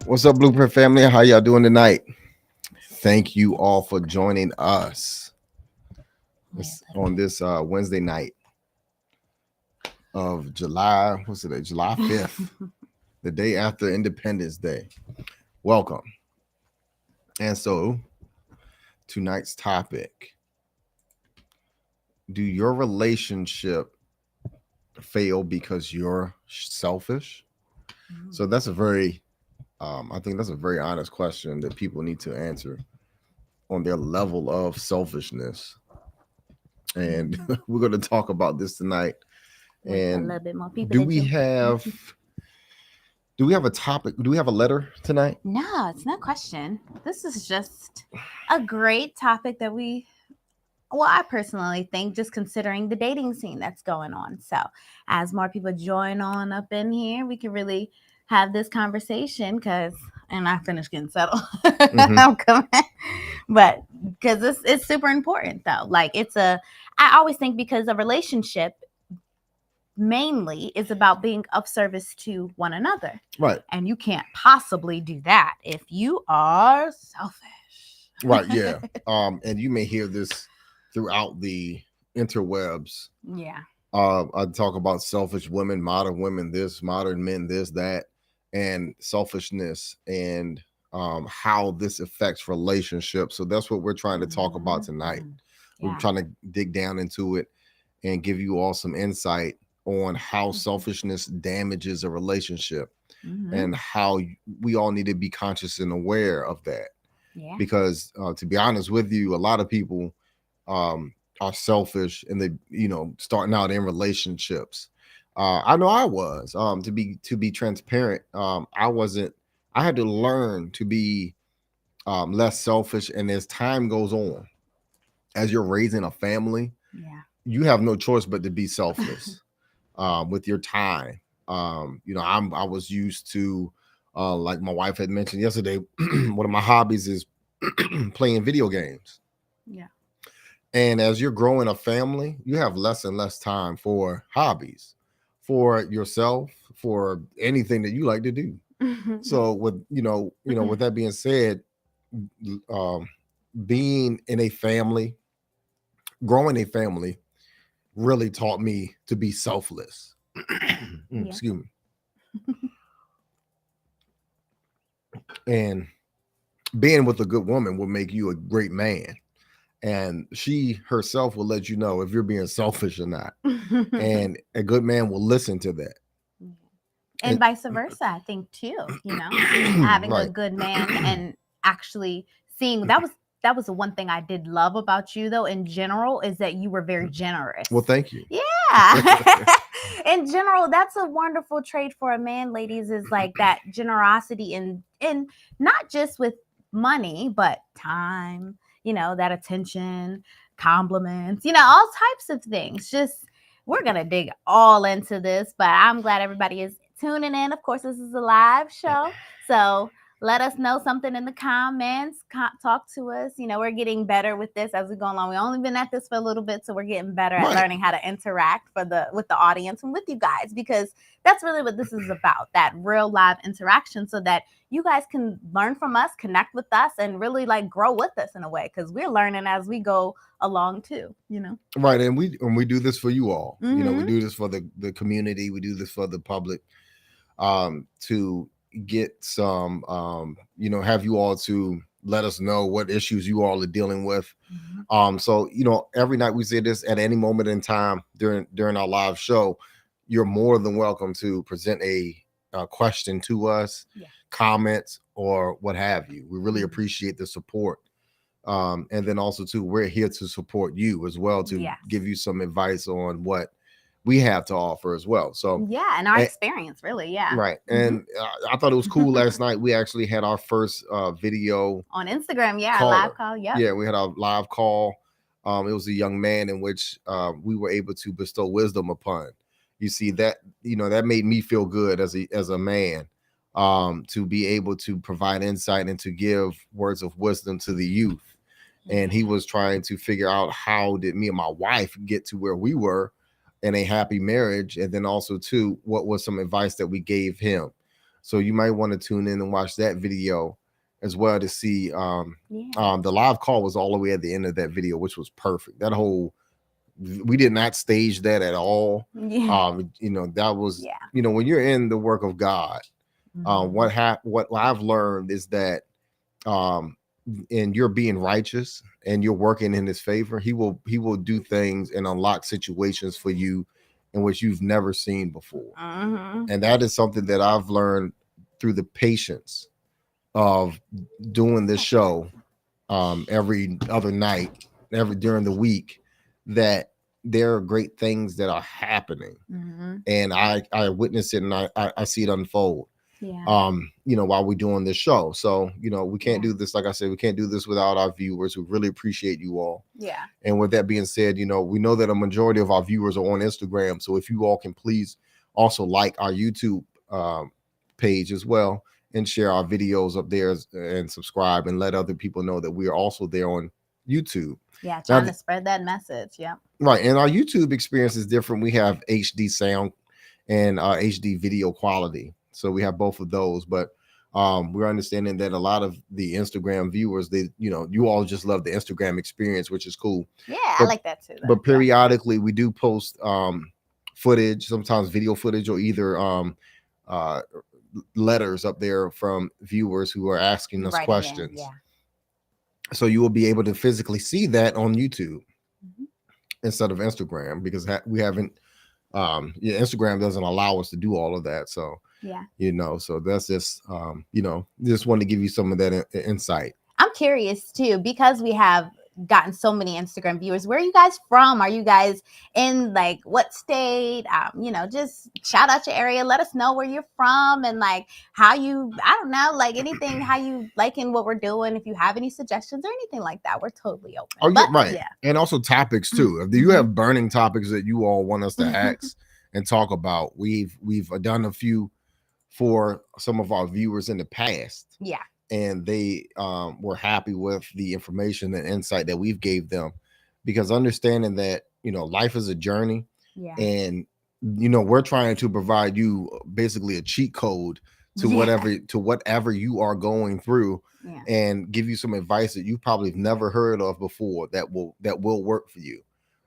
What's up, Blueprint family? How y'all doing tonight? Thank you all for joining us on this Wednesday night of July. What's it? July 5th, the day after Independence Day. Welcome. And so, tonight's topic: do your relationship fail because you're selfish? So that's a very I think that's a very honest question that people need to answer on their level of selfishness. And we're going to talk about this tonight. And a little bit more people. do we have a topic? Do we have a letter tonight? No, it's not a question. This is just a great topic that I personally think, just considering the dating scene that's going on. So as more people join on up in here, we can really have this conversation and I finished getting settled. I'm coming. But because it's super important though. Like I always think, because a relationship mainly is about being of service to one another. Right. And you can't possibly do that if you are selfish. Right, yeah. And you may hear this throughout the interwebs. Yeah. I talk about selfish women, modern this, modern men, this, that, and selfishness, and how this affects relationships. So that's what we're trying to talk about tonight. Yeah. We're trying to dig down into it and give you all some insight on how selfishness damages a relationship, and how we all need to be conscious and aware of that. Yeah. Because to be honest with you, a lot of people are selfish, and they, starting out in relationships. I know I was, to be transparent. I had to learn to be less selfish. And as time goes on, as you're raising a family, you have no choice but to be selfless with your time. I was used to, like my wife had mentioned yesterday, one of my hobbies is playing video games. Yeah. And as you're growing a family, you have less and less time for hobbies, for yourself, for anything that you like to do. So with with that being said, being in a family, growing a family, really taught me to be selfless. Excuse me. And being with a good woman will make you a great man. And she herself will let you know if you're being selfish or not. And a good man will listen to that. And vice versa, I think too, having a good man and actually seeing that was the one thing I did love about you, though, in general, is that you were very generous. Well, thank you. Yeah. In general, that's a wonderful trait for a man, ladies, is like that generosity in not just with money, but time, that attention, compliments, all types of things. Just, we're going to dig all into this, but I'm glad everybody is tuning in. Of course, this is a live show, so let us know something in the comments. Talk to us. We're getting better with this as we go along. We've only been at this for a little bit, so we're getting better at learning how to interact with the audience and with you guys, because that's really what this is about, that real live interaction, so that you guys can learn from us, connect with us, and really grow with us in a way, because we're learning as we go along too, Right. And we do this for you all. We do this for the community. We do this for the public, to get some, have you all to let us know what issues you all are dealing with. So, every night we say this, at any moment in time during our live show, you're more than welcome to present a question to us, comments, or what have you. We really appreciate the support. And then also too, we're here to support you as well, to give you some advice on what we have to offer as well. So and our experience, really. Right. And I thought it was cool. Last night we actually had our first video on Instagram. Live call. Yeah, we had our live call. It was a young man in which we were able to bestow wisdom upon. You see that, that made me feel good as a man, to be able to provide insight and to give words of wisdom to the youth. And he was trying to figure out, how did me and my wife get to where we were in a happy marriage, and then also too, what was some advice that we gave him. So you might want to tune in and watch that video as well to see. The live call was all the way at the end of that video, which was perfect. That whole, we did not stage that at all. That was, when you're in the work of God, what I've learned is that, and you're being righteous and you're working in his favor, he will do things and unlock situations for you in which you've never seen before. And that is something that I've learned through the patience of doing this show every other night, during the week, that there are great things that are happening. And I witness it and I see it unfold. While we're doing this show. So, we can't do this, like I said, we can't do this without our viewers. We really appreciate you all. And with that being said, we know that a majority of our viewers are on Instagram. So if you all can please also like our YouTube page as well and share our videos up there and subscribe and let other people know that we are also there on YouTube. Trying to spread that message. Right. And our YouTube experience is different. We have HD sound and HD video quality. So we have both of those, but we're understanding that a lot of the Instagram viewers, you all just love the Instagram experience, which is cool. I like that too. But periodically we do post footage, sometimes video footage, or either letters up there from viewers who are asking us questions. So you will be able to physically see that on YouTube instead of Instagram, because we haven't, Instagram doesn't allow us to do all of that. So so that's just just wanted to give you some of that insight. I'm curious too, because we have gotten so many Instagram viewers. Where are you guys from? Are you guys in like what state? Just shout out your area. Let us know where you're from and like how you, I don't know, like anything, how you liking what we're doing. If you have any suggestions or anything like that, we're totally open. And also topics too. If you have burning topics that you all want us to ask and talk about, we've done a few for some of our viewers in the past. And they were happy with the information and insight that we've gave them, because understanding that, life is a journey. And, we're trying to provide you basically a cheat code to whatever you are going through, and give you some advice that you probably have never heard of before that will work for you.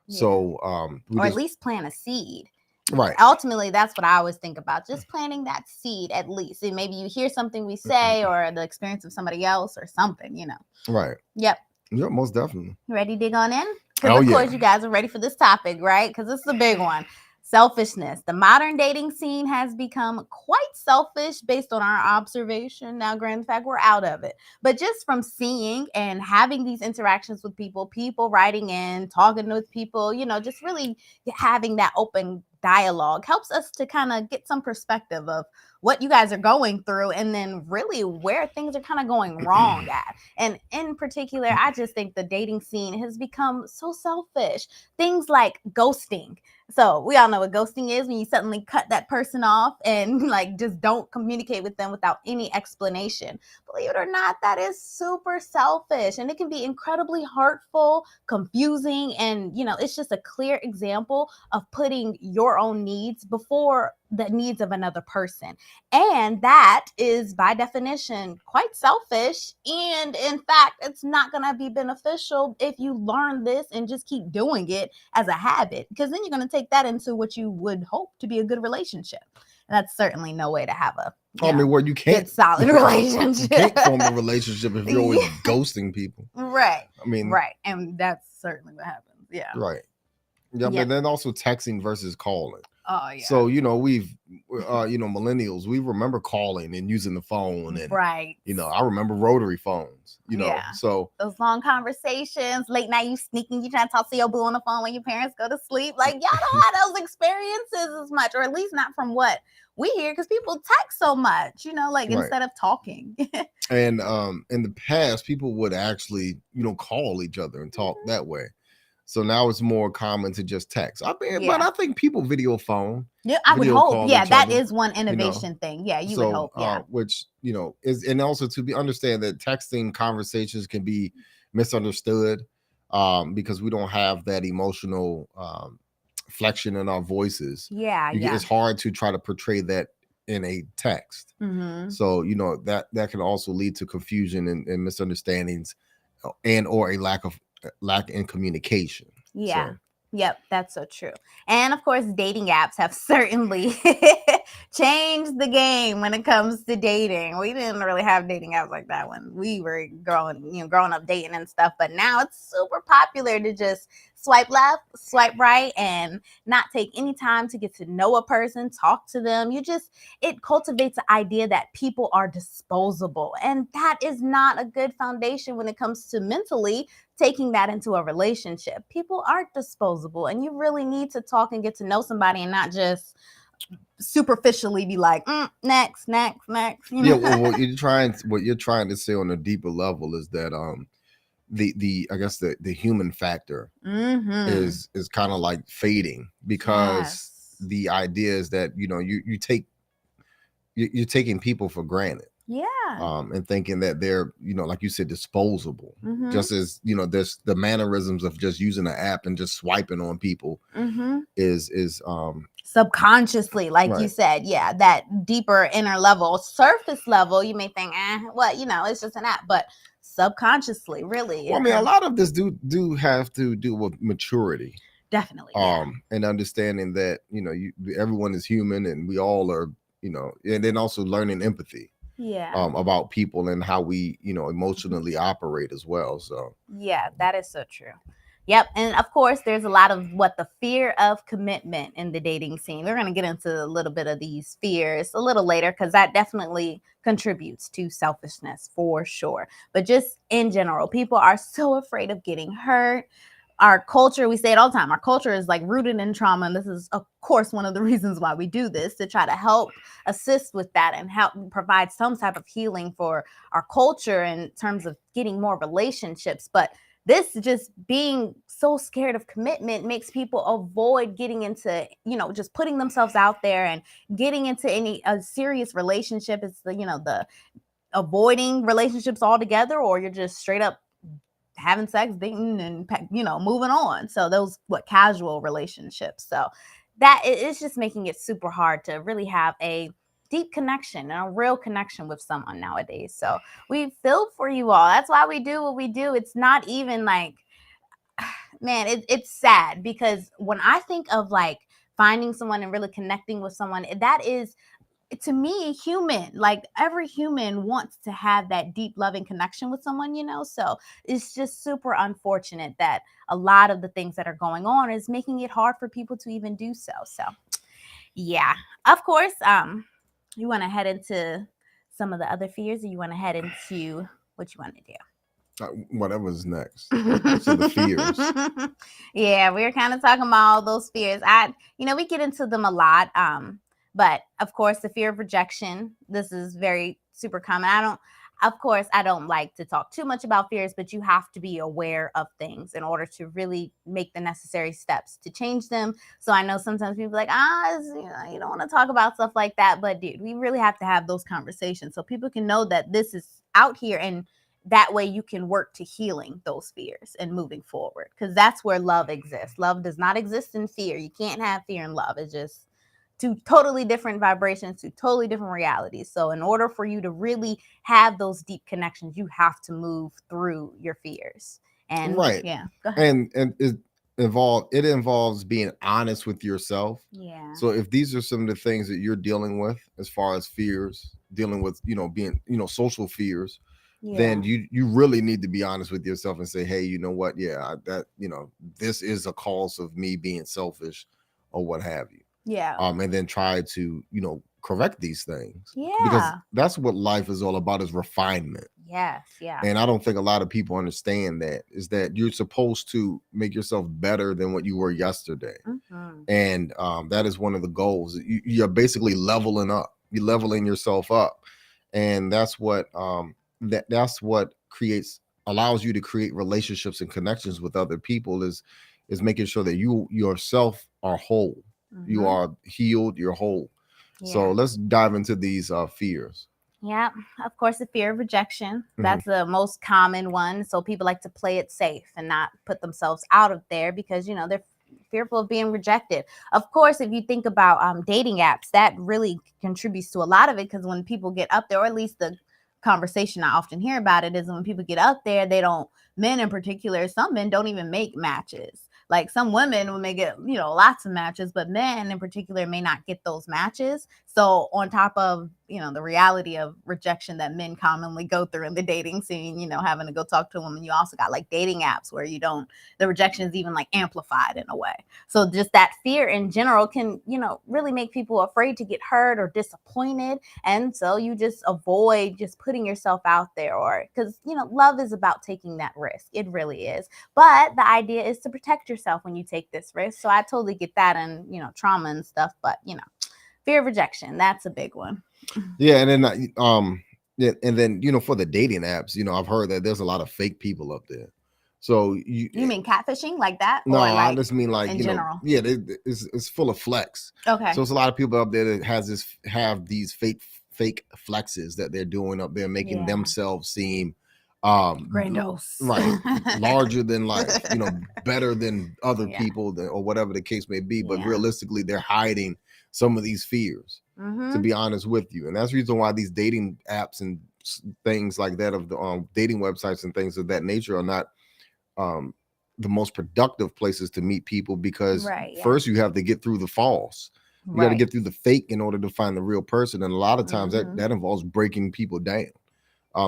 So, or at least plant a seed. Right. Ultimately, that's what I always think about. Just planting that seed, at least. And maybe you hear something we say or the experience of somebody else or something, Right. Yep, most definitely. Ready to dig on in? Because of course you guys are ready for this topic, right? Because it's the big one. Selfishness. The modern dating scene has become quite selfish based on our observation. Now, granted, the fact we're out of it, but just from seeing and having these interactions with people writing in, talking with people, just really having that open dialogue helps us to kind of get some perspective of what you guys are going through, and then really where things are kind of going wrong at. And in particular, I just think the dating scene has become so selfish. Things like ghosting. So we all know what ghosting is, when you suddenly cut that person off and like just don't communicate with them without any explanation. Believe it or not, that is super selfish, and it can be incredibly hurtful, confusing, and it's just a clear example of putting your own needs before the needs of another person. And that is by definition quite selfish. And in fact, it's not going to be beneficial if you learn this and just keep doing it as a habit, because then you're going to take that into what you would hope to be a good relationship. And that's certainly no way to have a you can't good, solid relationship. You can't form a relationship if you're always ghosting people. Right. Right. And that's certainly what happens. Yeah. Right. Yeah, but then also texting versus calling. Oh yeah. So we've millennials, we remember calling and using the phone, and right. I remember rotary phones. So those long conversations, late night, you sneaking, you trying to talk to your boo on the phone when your parents go to sleep. Like, y'all don't have those experiences as much, or at least not from what we hear, because people text so much, instead of talking. And in the past, people would actually call each other and talk that way. So now it's more common to just text. But I think people video phone. Yeah, I would hope. Yeah, that is one innovation thing. Yeah, you would hope. Yeah, which is, and also to understand that texting conversations can be misunderstood because we don't have that emotional flexion in our voices. Yeah, it's hard to try to portray that in a text. Mm-hmm. So that can also lead to confusion and misunderstandings, and or a lack in communication. Yeah. So Yep, that's so true. And of course, dating apps have certainly changed the game when it comes to dating. We didn't really have dating apps like that when we were growing up dating and stuff. But now it's super popular to just swipe left, swipe right, and not take any time to get to know a person, talk to them. It cultivates the idea that people are disposable. And that is not a good foundation when it comes to mentally taking that into a relationship. People aren't disposable, and you really need to talk and get to know somebody and not just superficially be like, next. yeah, well, what you're trying to say on a deeper level is that the I guess the human factor Mm-hmm. is kind of like fading, because Yes. the idea is that you're taking people for granted. Yeah. And thinking that they're, like you said, disposable. Mm-hmm. Just as, there's the mannerisms of just using an app and just swiping on people Mm-hmm. is subconsciously, like you right. said, yeah, that deeper inner level, surface level, you may think, it's just an app, but subconsciously, really. Well, I mean, a lot of this do have to do with maturity. Definitely, yeah. And understanding that, everyone is human and we all are, and then also learning empathy. Yeah. About people and how we, emotionally operate as well. So yeah, that is so true. Yep. And of course, there's a lot of the fear of commitment in the dating scene. We're going to get into a little bit of these fears a little later, because that definitely contributes to selfishness for sure. But just in general, people are so afraid of getting hurt. Our culture, we say it all the time, our culture is like rooted in trauma. And this is, of course, one of the reasons why we do this, to try to help assist with that and help provide some type of healing for our culture in terms of getting more relationships. But this just being so scared of commitment makes people avoid getting into, just putting themselves out there and getting into a serious relationship. It's the avoiding relationships altogether, or you're just straight up having sex, dating, and moving on. So those casual relationships. So that it's just making it super hard to really have a deep connection and a real connection with someone nowadays. So we feel for you all. That's why we do what we do. It's not even like, man, it's sad, because when I think of like finding someone and really connecting with someone, that is, to me, human. Like every human wants to have that deep loving connection with someone, so it's just super unfortunate that a lot of the things that are going on is making it hard for people to even do so. So yeah, of course, you want to head into some of the other fears, or you want to head into what you want to do? Whatever's next. So the fears. Yeah, we're kind of talking about all those fears. We get into them a lot. But of course, the fear of rejection, this is very super common. I don't like to talk too much about fears, but you have to be aware of things in order to really make the necessary steps to change them. So I know sometimes people are like, you don't want to talk about stuff like that. But dude, we really have to have those conversations so people can know that this is out here, and that way you can work to healing those fears and moving forward, because that's where love exists. Love does not exist in fear. You can't have fear and love. It's just two totally different vibrations, two totally different realities. So in order for you to really have those deep connections, you have to move through your fears. And right. Yeah, go ahead. And it involves being honest with yourself. Yeah. So if these are some of the things that you're dealing with as far as fears, dealing with, being, social fears, then you really need to be honest with yourself and say, hey, you know what? Yeah, this is a cause of me being selfish or what have you. Yeah. And then try to, correct these things. Yeah. Because that's what life is all about, is refinement. Yes. Yeah. And I don't think a lot of people understand that, is that you're supposed to make yourself better than what you were yesterday. Mm-hmm. And that is one of the goals. You're basically leveling up. You're leveling yourself up. And that's what that's what allows you to create relationships and connections with other people, is making sure that you yourself are whole. Mm-hmm. You are healed, you're whole. Yeah. So let's dive into these fears. Yeah, of course, the fear of rejection. That's the most common one. So people like to play it safe and not put themselves out of there, because they're fearful of being rejected. Of course, if you think about dating apps, that really contributes to a lot of it, because when people get up there, or at least the conversation I often hear about it is when people get up there, men in particular, some men don't even make matches. Like some women may get, lots of matches, but men in particular may not get those matches. So on top of, the reality of rejection that men commonly go through in the dating scene, having to go talk to a woman, you also got like dating apps where the rejection is even like amplified in a way. So just that fear in general can, really make people afraid to get hurt or disappointed. And so you just avoid just putting yourself out there, or because, love is about taking that risk. It really is. But the idea is to protect yourself when you take this risk. So I totally get that, and, trauma and stuff, but, fear of rejection, that's a big one. Yeah. And then, and then, for the dating apps, I've heard that there's a lot of fake people up there. So you mean catfishing like that? No, or like, I just mean like in general. It's full of flex. Okay. So it's a lot of people up there that have these fake flexes that they're doing up there, making themselves seem grandiose, right, larger than life, better than other people, or whatever the case may be. But realistically, they're hiding some of these fears. To be honest with you, and that's the reason why these dating apps and things like that, of the dating websites and things of that nature, are not the most productive places to meet people, because first you have to get through the false. You got to get through the fake in order to find the real person, and a lot of times that involves breaking people down.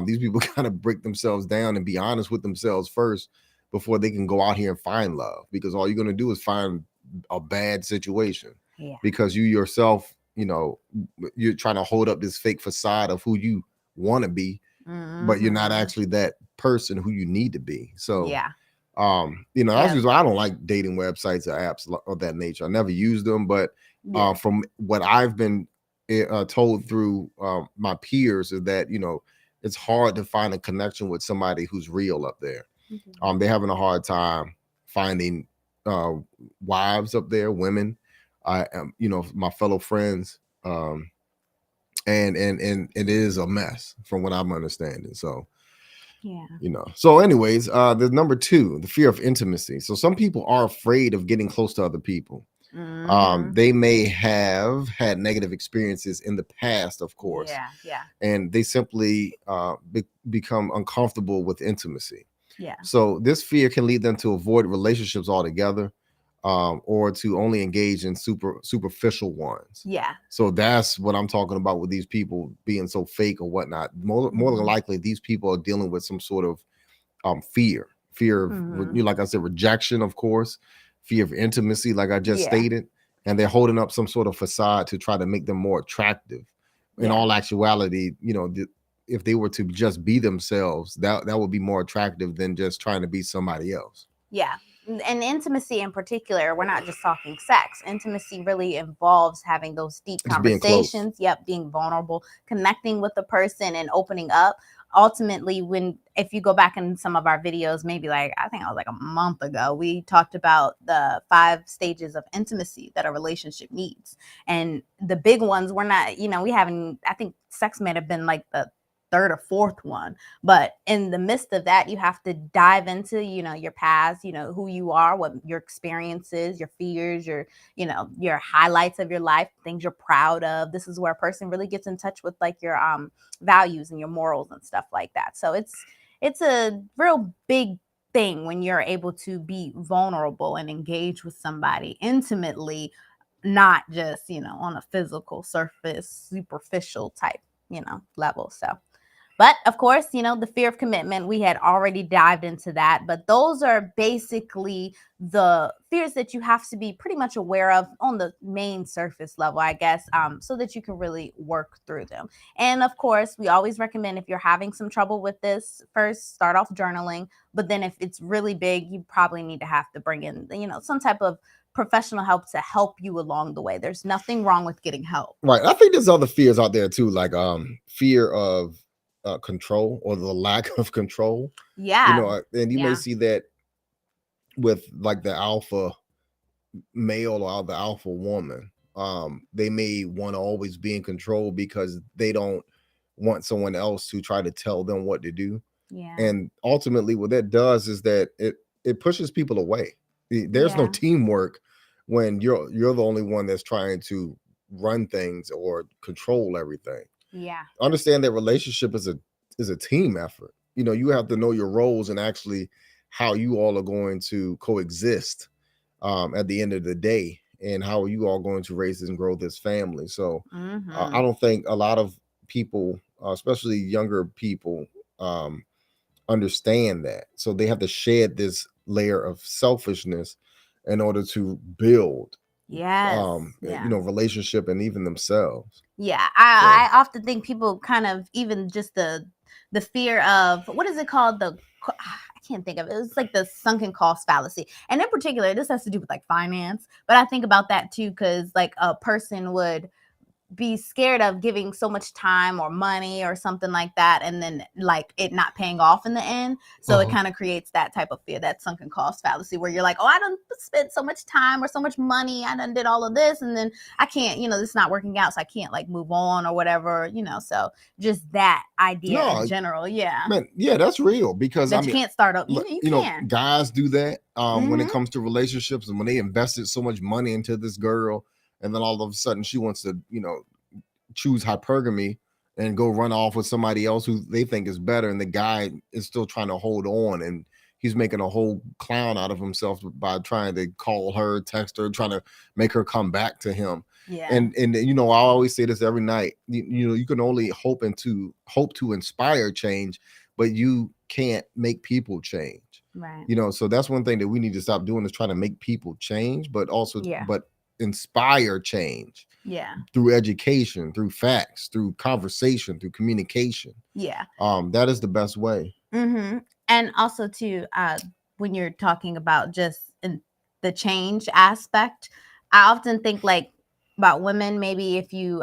These people kind of break themselves down and be honest with themselves first before they can go out here and find love, because all you're going to do is find a bad situation, because you yourself, you're trying to hold up this fake facade of who you want to be, but you're not actually that person who you need to be. So that's why I don't like dating websites or apps of that nature. I never use them, but from what I've been told through my peers is that it's hard to find a connection with somebody who's real up there. They're having a hard time finding wives up there, women, my fellow friends, and it is a mess from what I'm understanding. So so anyways, the number 2, the fear of intimacy. So some people are afraid of getting close to other people. They may have had negative experiences in the past, of course, and they simply become uncomfortable with intimacy. So this fear can lead them to avoid relationships altogether, or to only engage in superficial ones. So that's what I'm talking about with these people being so fake or whatnot. More than likely, these people are dealing with some sort of fear of, like I said, rejection, of course, fear of intimacy, like I just stated, and they're holding up some sort of facade to try to make them more attractive. In all actuality, if they were to just be themselves, that would be more attractive than just trying to be somebody else. And intimacy in particular, we're not just talking sex. Intimacy really involves having those deep conversations, being vulnerable, connecting with the person and opening up. Ultimately, if you go back in some of our videos, maybe I think it was like a month ago, we talked about the 5 stages of intimacy that a relationship needs. And the big ones, we're not, I think sex might have been like the 3rd or 4th one, but in the midst of that, you have to dive into, your past, who you are, what your experiences, your fears, your highlights of your life, things you're proud of. This is where a person really gets in touch with like your values and your morals and stuff like that. So it's a real big thing when you're able to be vulnerable and engage with somebody intimately, not just, on a physical surface, superficial type, level. So, but of course, the fear of commitment, we had already dived into that, but those are basically the fears that you have to be pretty much aware of on the main surface level, I guess, so that you can really work through them. And of course, we always recommend, if you're having some trouble with this, first start off journaling, but then if it's really big, you probably need to have to bring in, some type of professional help to help you along the way. There's nothing wrong with getting help. Right. I think there's other fears out there too, like fear of control, or the lack of control. And you may see that with like the alpha male or the alpha woman. They may want to always be in control because they don't want someone else to try to tell them what to do. And ultimately what that does is that it pushes people away. There's no teamwork when you're the only one that's trying to run things or control everything. Yeah. Understand that relationship is a team effort. You have to know your roles and actually how you all are going to coexist at the end of the day, and how are you all going to raise and grow this family. So I don't think a lot of people, especially younger people, understand that. So they have to shed this layer of selfishness in order to build Yes. Yeah. relationship and even themselves. Yeah. I often think people kind of, even just the fear of, what is it called? I can't think of it. It's like the sunken cost fallacy. And in particular, this has to do with like finance. But I think about that too, because like a person would be scared of giving so much time or money or something like that, and then like it not paying off in the end. So it kind of creates that type of fear, that sunken cost fallacy, where you're like, oh, I done spent so much time or so much money, I done did all of this, and then I can't, this is not working out, so I can't like move on or whatever, so just that idea in general. Man, that's real, because that you can't start up. You can. Guys do that when it comes to relationships, and when they invested so much money into this girl, and then all of a sudden she wants to, choose hypergamy and go run off with somebody else who they think is better, and the guy is still trying to hold on, and he's making a whole clown out of himself by trying to call her, text her, trying to make her come back to him. Yeah. And I always say this every night. You can only hope to inspire change, but you can't make people change. Right. So that's one thing that we need to stop doing, is trying to make people change, but also but inspire change. Yeah. Through education, through facts, through conversation, through communication. Yeah. That is the best way. Mm-hmm. And also too, when you're talking about just in the change aspect, I often think like about women. Maybe if you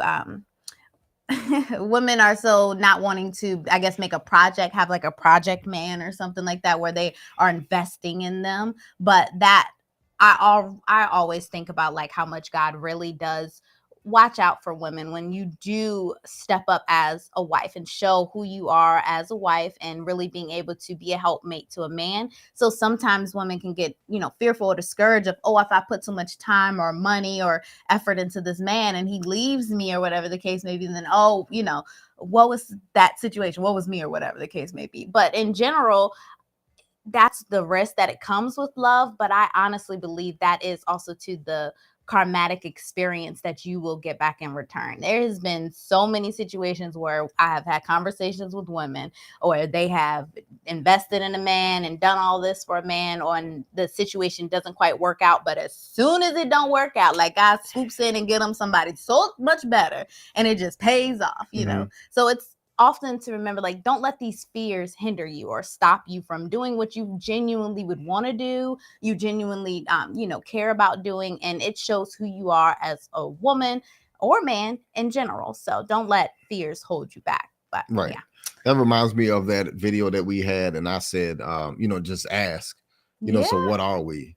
women are so not wanting to, I guess, make a project, have like a project man or something like that, where they are investing in them. But that I always think about like how much God really does watch out for women when you do step up as a wife and show who you are as a wife, and really being able to be a helpmate to a man. So sometimes women can get, fearful or discouraged of, oh, if I put so much time or money or effort into this man and he leaves me or whatever the case may be, then, oh, what was that situation? What was me, or whatever the case may be. But in general, that's the risk that it comes with love. But I honestly believe that is also to the karmatic experience that you will get back in return. There has been so many situations where I have had conversations with women, or they have invested in a man and done all this for a man, or the situation doesn't quite work out. But as soon as it don't work out, like God swoops in and get them somebody so much better, and it just pays off, So it's often to remember, like, don't let these fears hinder you or stop you from doing what you genuinely would want to do, you genuinely care about doing, and it shows who you are as a woman or man in general. So don't let fears hold you back. But right. That reminds me of that video that we had, and I said, just ask, so what are we?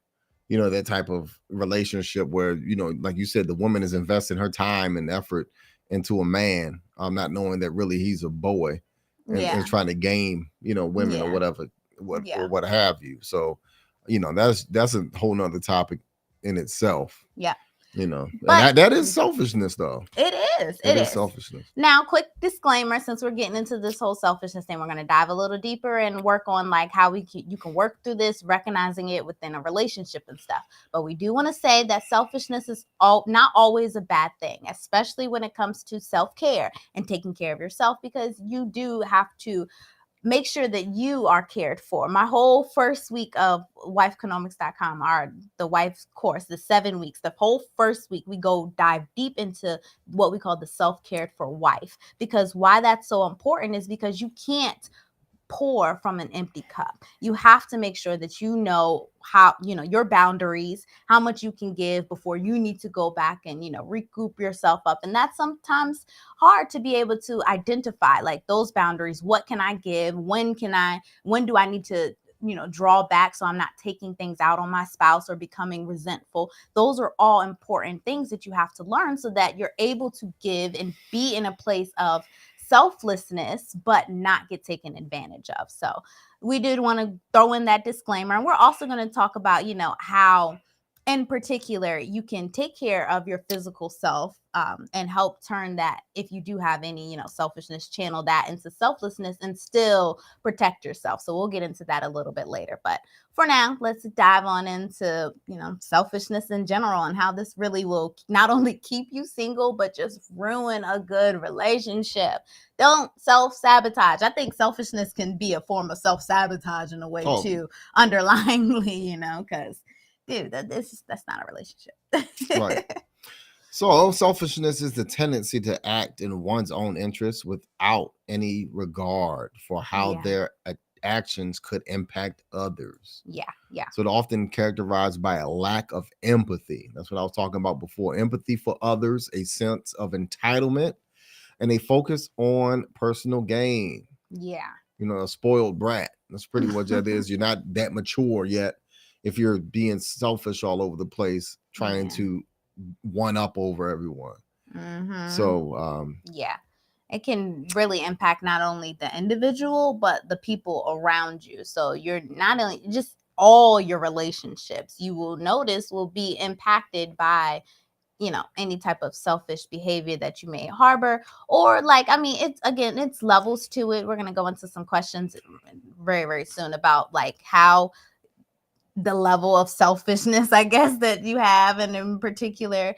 That type of relationship where, like you said, the woman is investing her time and effort into a man, not knowing that really he's a boy, and trying to game, women or whatever, or what have you. So, that's a whole nother topic in itself. Yeah. But that is selfishness, though. It is. It is selfishness. Now, quick disclaimer, since we're getting into this whole selfishness thing, we're going to dive a little deeper and work on like how you can work through this, recognizing it within a relationship and stuff. But we do want to say that selfishness is not always a bad thing, especially when it comes to self-care and taking care of yourself, because you do have to make sure that you are cared for. My whole first week of wifeconomics.com, the wife's course, the 7 weeks, the whole first week, we go dive deep into what we call the self-cared for wife. Because why that's so important is because you can't pour from an empty cup. You have to make sure that you know how, your boundaries, how much you can give before you need to go back and, recoup yourself up. And that's sometimes hard to be able to identify, like those boundaries. What can I give? When do I need to draw back so I'm not taking things out on my spouse or becoming resentful? Those are all important things that you have to learn so that you're able to give and be in a place of selflessness, but not get taken advantage of. So we did want to throw in that disclaimer. And we're also going to talk about, how in particular, you can take care of your physical self and help turn that, if you do have any, selfishness, channel that into selflessness and still protect yourself. So we'll get into that a little bit later. But for now, let's dive on into, selfishness in general and how this really will not only keep you single, but just ruin a good relationship. Don't self-sabotage. I think selfishness can be a form of self-sabotage in a way too, underlyingly, because dude, that's not a relationship. Right. So selfishness is the tendency to act in one's own interests without any regard for how their actions could impact others. Yeah. So it's often characterized by a lack of empathy. That's what I was talking about before. Empathy for others, a sense of entitlement, and a focus on personal gain. Yeah. A spoiled brat. That's pretty much what it is. You're not that mature yet if you're being selfish all over the place, trying to one up over everyone. So it can really impact not only the individual but the people around you. So you're not only just all your relationships, you will notice, will be impacted by any type of selfish behavior that you may harbor. Or it's levels to it. We're going to go into some questions very, very soon about how the level of selfishness, I guess, that you have, and in particular,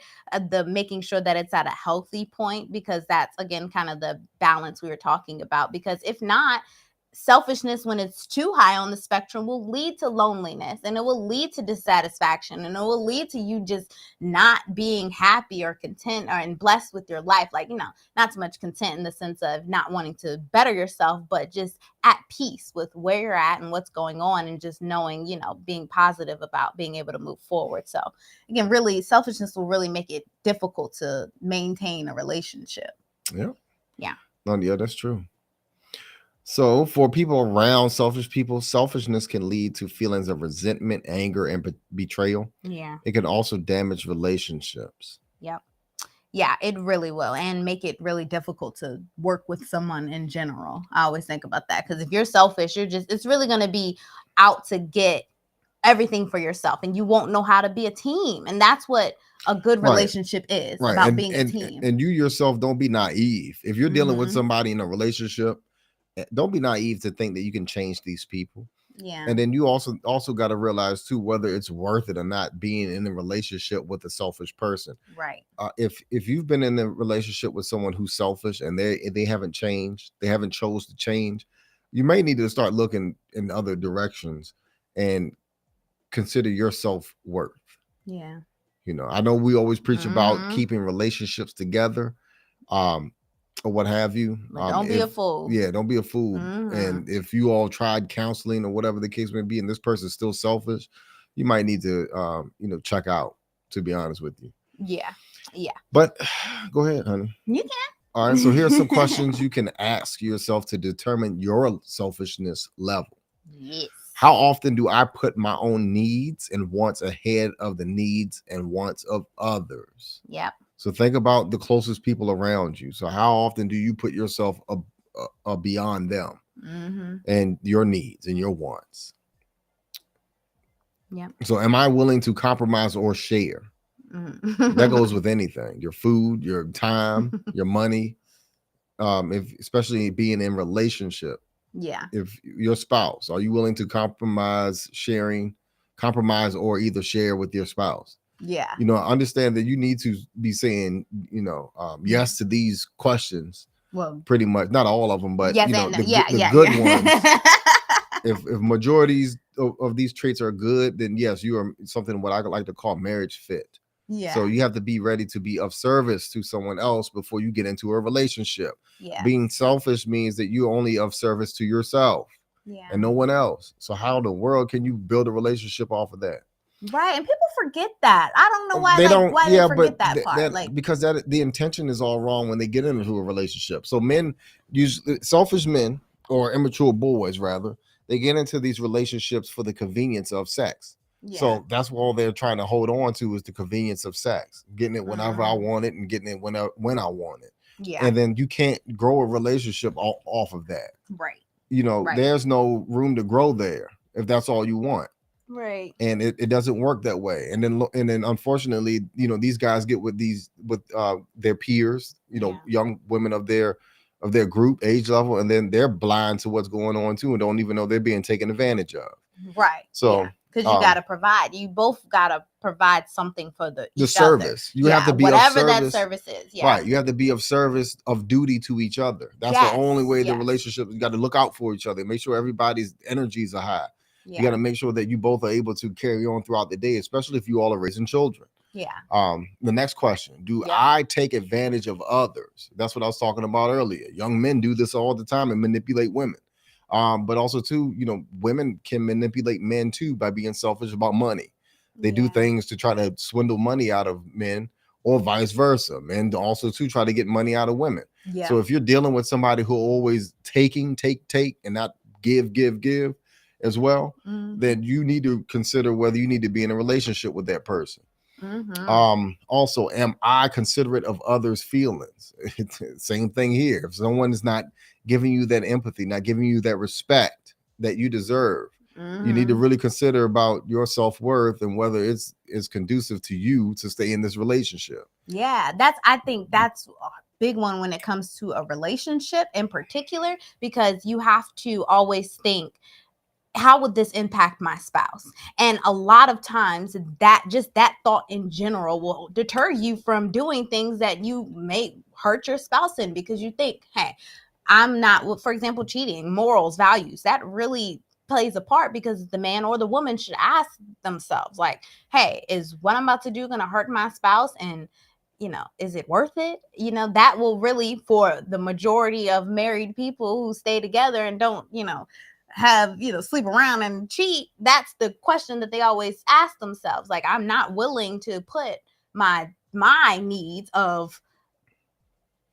the making sure that it's at a healthy point, because that's, again, kind of the balance we were talking about. Because if not, selfishness, when it's too high on the spectrum, will lead to loneliness, and it will lead to dissatisfaction, and it will lead to you just not being happy or content and blessed with your life. Not so much content in the sense of not wanting to better yourself, but just at peace with where you're at and what's going on, and just knowing, being positive about being able to move forward. So again, really, selfishness will really make it difficult to maintain a relationship. Yeah, that's true. So for people around selfish people, selfishness can lead to feelings of resentment, anger, and betrayal. Yeah. It can also damage relationships. Yep. Yeah, it really will, and make it really difficult to work with someone in general. I always think about that, because if you're selfish, it's really going to be out to get everything for yourself, and you won't know how to be a team. And that's what a good relationship is, about being a team. And you yourself, don't be naive. If you're dealing with somebody in a relationship, don't be naive to think that you can change these people. Yeah. And then you also got to realize too whether it's worth it or not being in a relationship with a selfish person. Right. If you've been in a relationship with someone who's selfish and they haven't changed, they haven't chose to change, you may need to start looking in other directions and consider your self-worth. Yeah. I know we always preach about keeping relationships together, or what have you. Don't be a fool. Yeah, don't be a fool. And if you all tried counseling or whatever the case may be, and this person's still selfish, you might need to, check out, to be honest with you. Yeah. But go ahead, honey. You can. All right. So here's some questions you can ask yourself to determine your selfishness level. Yes. How often do I put my own needs and wants ahead of the needs and wants of others? Yep. So think about the closest people around you. So how often do you put yourself beyond them and your needs and your wants? Yeah. So am I willing to compromise or share? That goes with anything: your food, your time, your money. Especially being in relationship. Yeah. If your spouse, are you willing to compromise or either share with your spouse? Yeah. Understand that you need to be saying, yes to these questions. Well, pretty much, not all of them, but yes, the good ones. If majorities of these traits are good, then yes, you are something what I like to call marriage fit. Yeah. So you have to be ready to be of service to someone else before you get into a relationship. Yeah. Being selfish means that you're only of service to yourself and no one else. So how in the world can you build a relationship off of that? Right. And people forget that. I don't know why they forget that part. Because the intention is all wrong when they get into a relationship. So men, usually selfish men, or immature boys rather, they get into these relationships for the convenience of sex. Yeah. So that's what all they're trying to hold on to is the convenience of sex, getting it whenever I want it and getting it when I want it. Yeah. And then you can't grow a relationship off of that. Right. There's no room to grow there if that's all you want. Right. And it doesn't work that way. And then unfortunately, these guys get with their peers, Yeah. young women of their group age level, and then they're blind to what's going on too, and don't even know they're being taken advantage of. Right. So because you got to provide. You both got to provide something for the each service. other. You have to be whatever of service. that service is. Yeah. Right. You have to be of service, of duty to each other. That's the only way the relationship. You got to look out for each other. Make sure everybody's energies are high. You got to make sure that you both are able to carry on throughout the day, especially if you all are raising children. Yeah. The next question: do I take advantage of others? That's what I was talking about earlier. Young men do this all the time and manipulate women. But also too, women can manipulate men too by being selfish about money. They do things to try to swindle money out of men, or vice versa. Men also too try to get money out of women. Yeah. So if you're dealing with somebody who always take, and not give as well, then you need to consider whether you need to be in a relationship with that person. Also, am I considerate of others' feelings? Same thing here. If someone is not giving you that empathy, not giving you that respect that you deserve, you need to really consider about your self-worth and whether it's conducive to you to stay in this relationship. Yeah, I think that's a big one when it comes to a relationship in particular, because you have to always think, how would this impact my spouse? And a lot of times that thought in general will deter you from doing things that you may hurt your spouse in, because you think, hey, I'm not, for example, cheating, morals, values, that really plays a part, because the man or the woman should ask themselves, like, hey, is what I'm about to do going to hurt my spouse? And is it worth it? That will really, for the majority of married people who stay together and don't, have sleep around and cheat, that's the question that they always ask themselves. Like, I'm not willing to put my needs of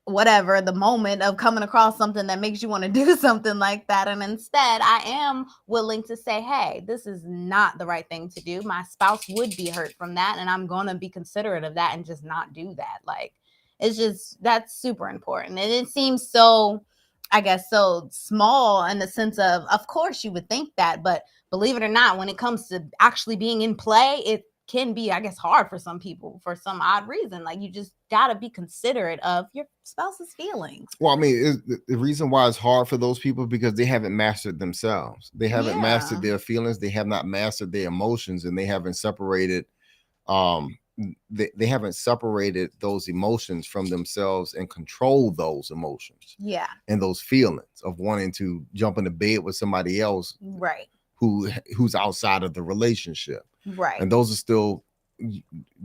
whatever, the moment of coming across something that makes you want to do something like that, and instead I am willing to say, hey, this is not the right thing to do. My spouse would be hurt from that, and I'm going to be considerate of that and just not do that. Like, it's just, that's super important. And it seems so, I guess, so small in the sense of course you would think that, but believe it or not, when it comes to actually being in play, it can be, I guess, hard for some people for some odd reason. Like, you just got to be considerate of your spouse's feelings. Well, I mean, the reason why it's hard for those people, because they haven't mastered themselves. They haven't mastered their feelings. They have not mastered their emotions, and they haven't separated they haven't separated those emotions from themselves and control those emotions. Yeah. And those feelings of wanting to jump into bed with somebody else. Right. Who's outside of the relationship. Right. And those are still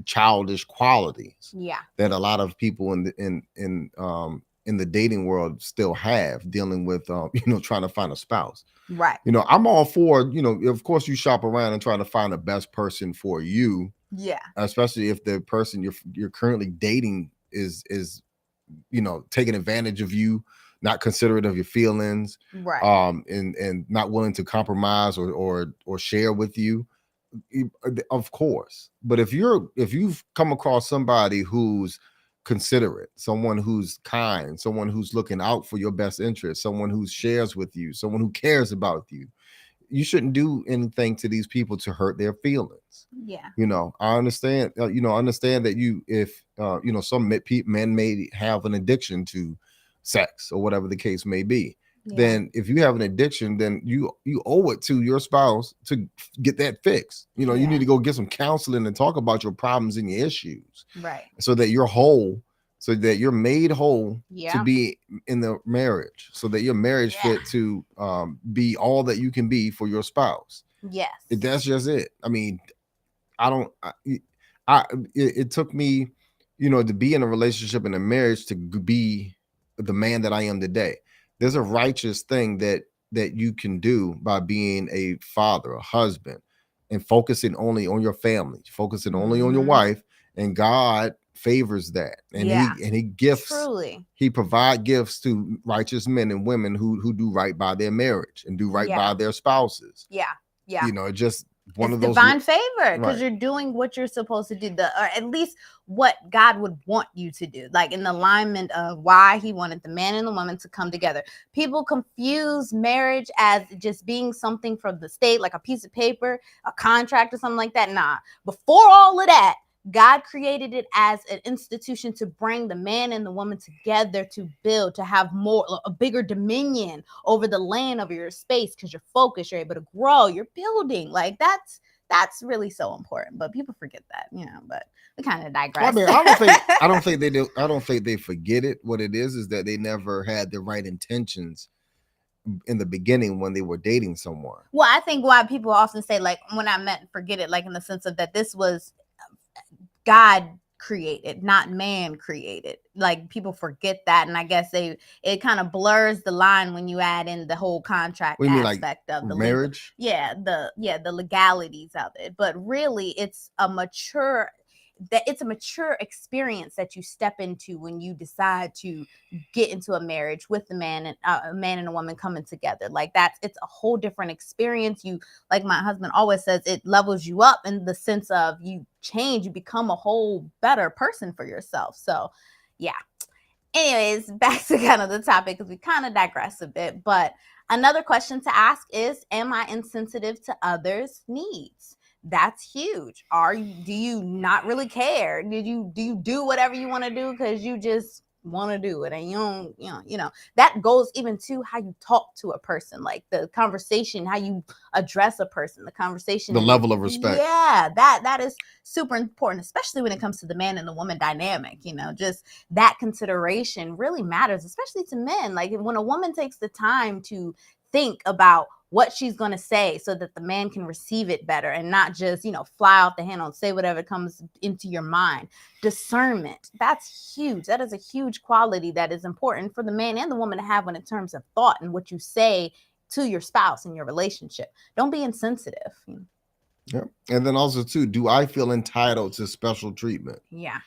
childish qualities. Yeah. That a lot of people in the dating world still have, dealing with trying to find a spouse. Right. I'm all for, of course you shop around and try to find the best person for you. Yeah. Especially if the person you're currently dating is taking advantage of you, not considerate of your feelings, right? And not willing to compromise or share with you, of course. But if you've come across somebody who's considerate, someone who's kind, someone who's looking out for your best interest, someone who shares with you, someone who cares about you, you shouldn't do anything to these people to hurt their feelings. Yeah. I understand. Understand that if some men may have an addiction to sex or whatever the case may be. Yeah. Then if you have an addiction, then you owe it to your spouse to get that fixed. You need to go get some counseling and talk about your problems and your issues. Right. So that you're whole. So that you're made whole to be in the marriage, so that your marriage fit to be all that you can be for your spouse. Yes. That's just it. I mean, it took me, to be in a relationship and a marriage to be the man that I am today. There's a righteous thing that you can do by being a father, a husband, and focusing only on your family, focusing only on your wife, and God favors that, and he gifts. Truly. He provide gifts to righteous men and women who do right by their marriage and do right by their spouses. Yeah. Just one it's of those divine favor because right. you're doing what you're supposed to do, or at least what God would want you to do, like in the alignment of why he wanted the man and the woman to come together. People confuse marriage as just being something from the state, like a piece of paper, a contract or something like that. Nah, before all of that, God created it as an institution to bring the man and the woman together, to build, to have a bigger dominion over the land, over your space, because you're focused, you're able to grow, you're building. Like that's really so important. But people forget that, but we kind of digress. I mean, I don't think they do. I don't think they forget it. What it is that they never had the right intentions in the beginning when they were dating someone. Well, I think why people often say, like, when I meant forget it, like in the sense of that this was God created, not man created. Like people forget that, and I guess it kind of blurs the line when you add in the whole contract aspect like of the marriage. The legalities of it. But really, it's a mature experience that you step into when you decide to get into a marriage with a man and a woman coming together. Like it's a whole different experience. You, like my husband always says, it levels you up in the sense of you change, you become a whole better person for yourself. So yeah. Anyways, back to kind of the topic because we kind of digress a bit. But another question to ask is, am I insensitive to others' needs? That's huge. Do you not really care? Do you do whatever you want to do because you just want to do it, and you don't, that goes even to how you talk to a person, like the conversation, how you address a person, the conversation, the level of respect. Yeah, that is super important, especially when it comes to the man and the woman dynamic. Just that consideration really matters, especially to men. Like when a woman takes the time to think about what she's going to say so that the man can receive it better and not just, fly off the handle and say whatever comes into your mind. Discernment, that's huge. That is a huge quality that is important for the man and the woman to have when in terms of thought and what you say to your spouse in your relationship. Don't be insensitive. Yeah. And then also too, do I feel entitled to special treatment? Yeah.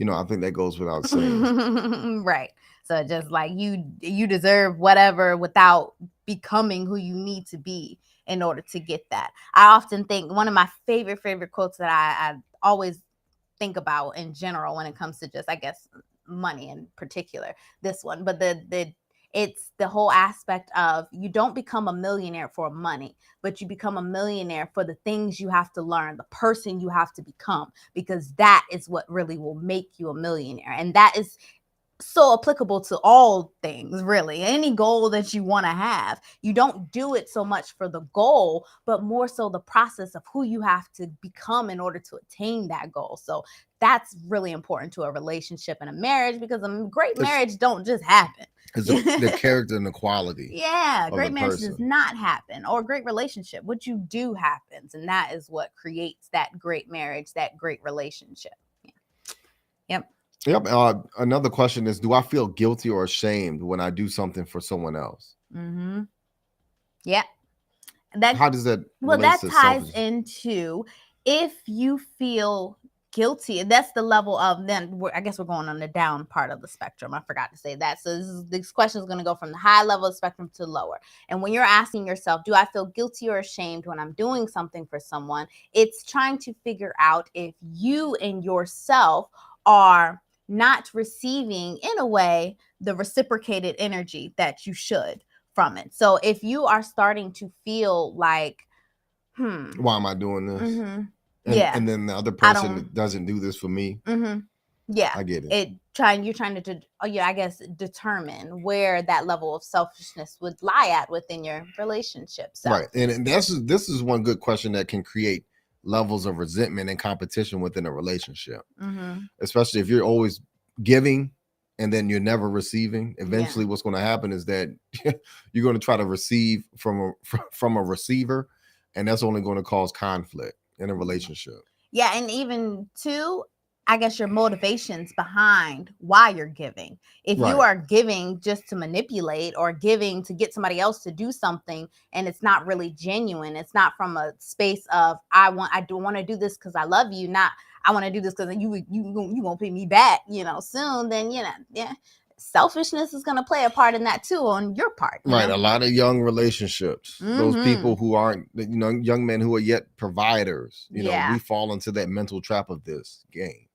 I think that goes without saying. Right. So just like you deserve whatever without becoming who you need to be in order to get that. I often think one of my favorite quotes that I always think about in general when it comes to just, I guess, money in particular, this one, but it's the whole aspect of you don't become a millionaire for money, but you become a millionaire for the things you have to learn, the person you have to become, because that is what really will make you a millionaire. And that is so applicable to all things, really. Any goal that you want to have, you don't do it so much for the goal, but more so the process of who you have to become in order to attain that goal. So that's really important to a relationship and a marriage, because a great marriage don't just happen. It's the character and the quality. Yeah, great marriage does not happen, or a great relationship. What you do happens, and that is what creates that great marriage, that great relationship. Yeah. Yep. Another question is, do I feel guilty or ashamed when I do something for someone else? Mm-hmm. Yeah. How does that? Well, that ties into if you feel guilty. That's the level of, then I guess we're going on the down part of the spectrum. I forgot to say that. So this question is going to go from the high level of spectrum to lower. And when you're asking yourself, do I feel guilty or ashamed when I'm doing something for someone? It's trying to figure out if you and yourself are not receiving, in a way, the reciprocated energy that you should from it. So if you are starting to feel like, why am I doing this? Mm-hmm. And then the other person doesn't do this for me. Mm-hmm. Yeah, I get it. You're trying to, I guess, determine where that level of selfishness would lie at within your relationship. So. Right, and this is one good question that can create levels of resentment and competition within a relationship, especially if you're always giving and then you're never receiving. Eventually, what's going to happen is that you're going to try to receive from a receiver, and that's only going to cause conflict in a relationship. Yeah, and even too, I guess your motivations behind why you're giving. If you are giving just to manipulate or giving to get somebody else to do something, and it's not really genuine, it's not from a space of I do want to do this because I love you, not I want to do this because you won't pay me back, soon. Then selfishness is going to play a part in that too on your part. Right. A lot of young relationships, those people who aren't, young men who are yet providers, we fall into that mental trap of this game.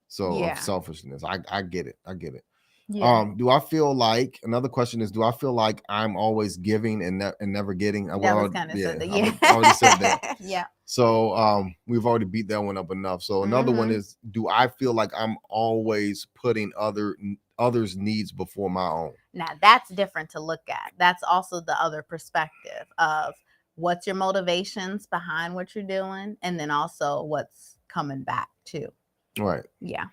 So of selfishness. I get it. I get it. Yeah. Do I feel like, another question is, do I feel like I'm always giving and never getting? That was kind of said that. Yeah. I already said that. Yeah. So we've already beat that one up enough. So another one is, do I feel like I'm always putting others' needs before my own? Now that's different to look at. That's also the other perspective of what's your motivations behind what you're doing, and then also what's coming back too. Right. Yeah.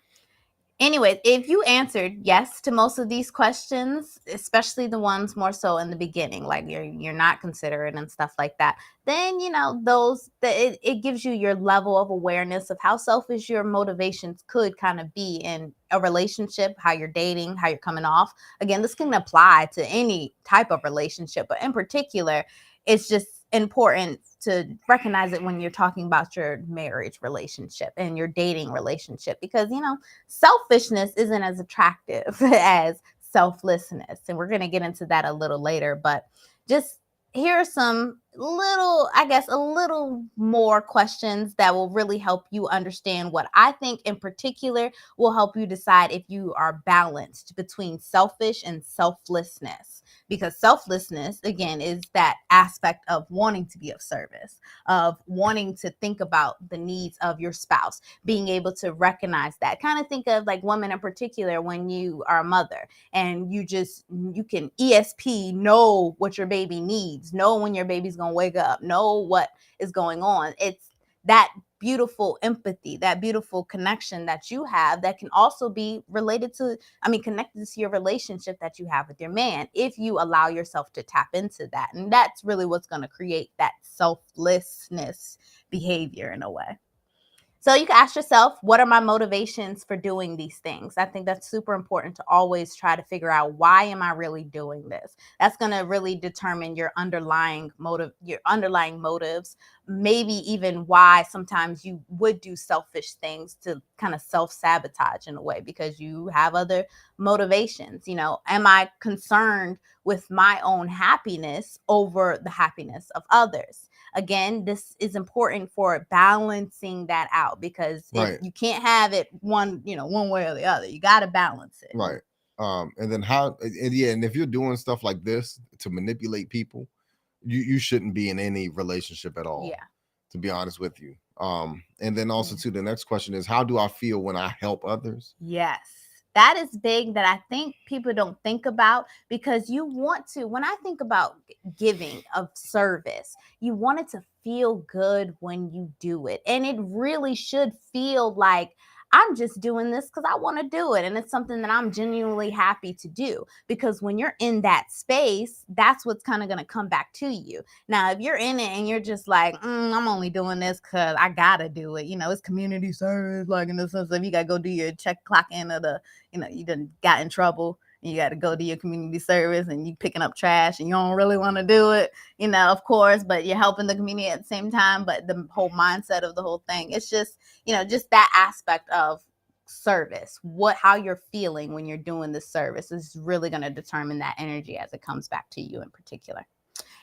Anyway, if you answered yes to most of these questions, especially the ones more so in the beginning, like you're not considerate and stuff like that, then it gives you your level of awareness of how selfish your motivations could kind of be in a relationship, how you're dating, how you're coming off. Again, this can apply to any type of relationship, but in particular, it's just important to recognize it when you're talking about your marriage relationship and your dating relationship, because selfishness isn't as attractive as selflessness, and we're going to get into that a little later. But just here are some a little more questions that will really help you understand what I think in particular will help you decide if you are balanced between selfish and selflessness. Because selflessness, again, is that aspect of wanting to be of service, of wanting to think about the needs of your spouse, being able to recognize that. Kind of think of like women in particular when you are a mother and you can ESP, know what your baby needs, know when your baby's going to wake up, know what is going on. It's that beautiful empathy, that beautiful connection that you have that can also be connected to your relationship that you have with your man, if you allow yourself to tap into that. And that's really what's going to create that selflessness behavior in a way. So you can ask yourself, what are my motivations for doing these things? I think that's super important to always try to figure out, why am I really doing this? That's going to really determine your underlying motives, maybe even why sometimes you would do selfish things to kind of self-sabotage in a way, because you have other motivations. Am I concerned with my own happiness over the happiness of others? Again, this is important for balancing that out, because you can't have it one way or the other. You got to balance it. Right. And then and if you're doing stuff like this to manipulate people, you shouldn't be in any relationship at all. Yeah. To be honest with you. And then also too, the next question is, how do I feel when I help others? Yes. That is big, that I think people don't think about, because you want to, when I think about giving of service, you want it to feel good when you do it. And it really should feel like, I'm just doing this because I want to do it. And it's something that I'm genuinely happy to do, because when you're in that space, that's what's kind of going to come back to you. Now, if you're in it and you're just like, I'm only doing this because I got to do it. It's community service, like in the sense of you got to go do your check clock in of the, you done got in trouble. You got to go to your community service and you picking up trash and you don't really want to do it, of course, but you're helping the community at the same time. But the whole mindset of the whole thing, it's just, just that aspect of service, how you're feeling when you're doing this service is really going to determine that energy as it comes back to you in particular.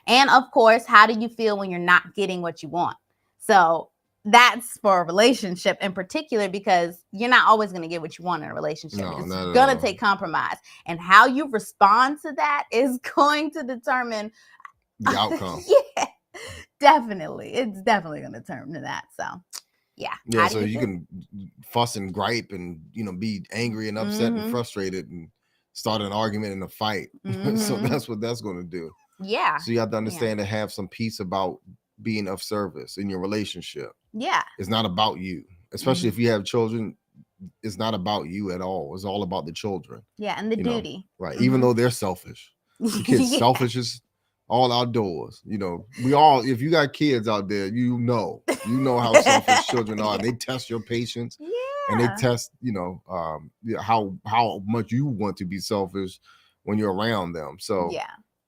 And of course, how do you feel when you're not getting what you want? So that's for a relationship in particular, because you're not always going to get what you want in a relationship. It's going to take compromise. And how you respond to that is going to determine the outcome. Yeah, definitely. It's definitely going to determine that. So, yeah. Yeah, so you can fuss and gripe and, be angry and upset and frustrated and start an argument and a fight. So that's what that's going to do. Yeah. So you have to understand to have some peace about being of service in your relationship. Yeah. It's not about you, especially if you have children. It's not about you at all. It's all about the children. Yeah, and the duty. Right. Even though they're selfish. The kids selfish is all outdoors. We all, if you got kids out there, you know how selfish children are. They test your patience. Yeah. And they test, how much you want to be selfish when you're around them. So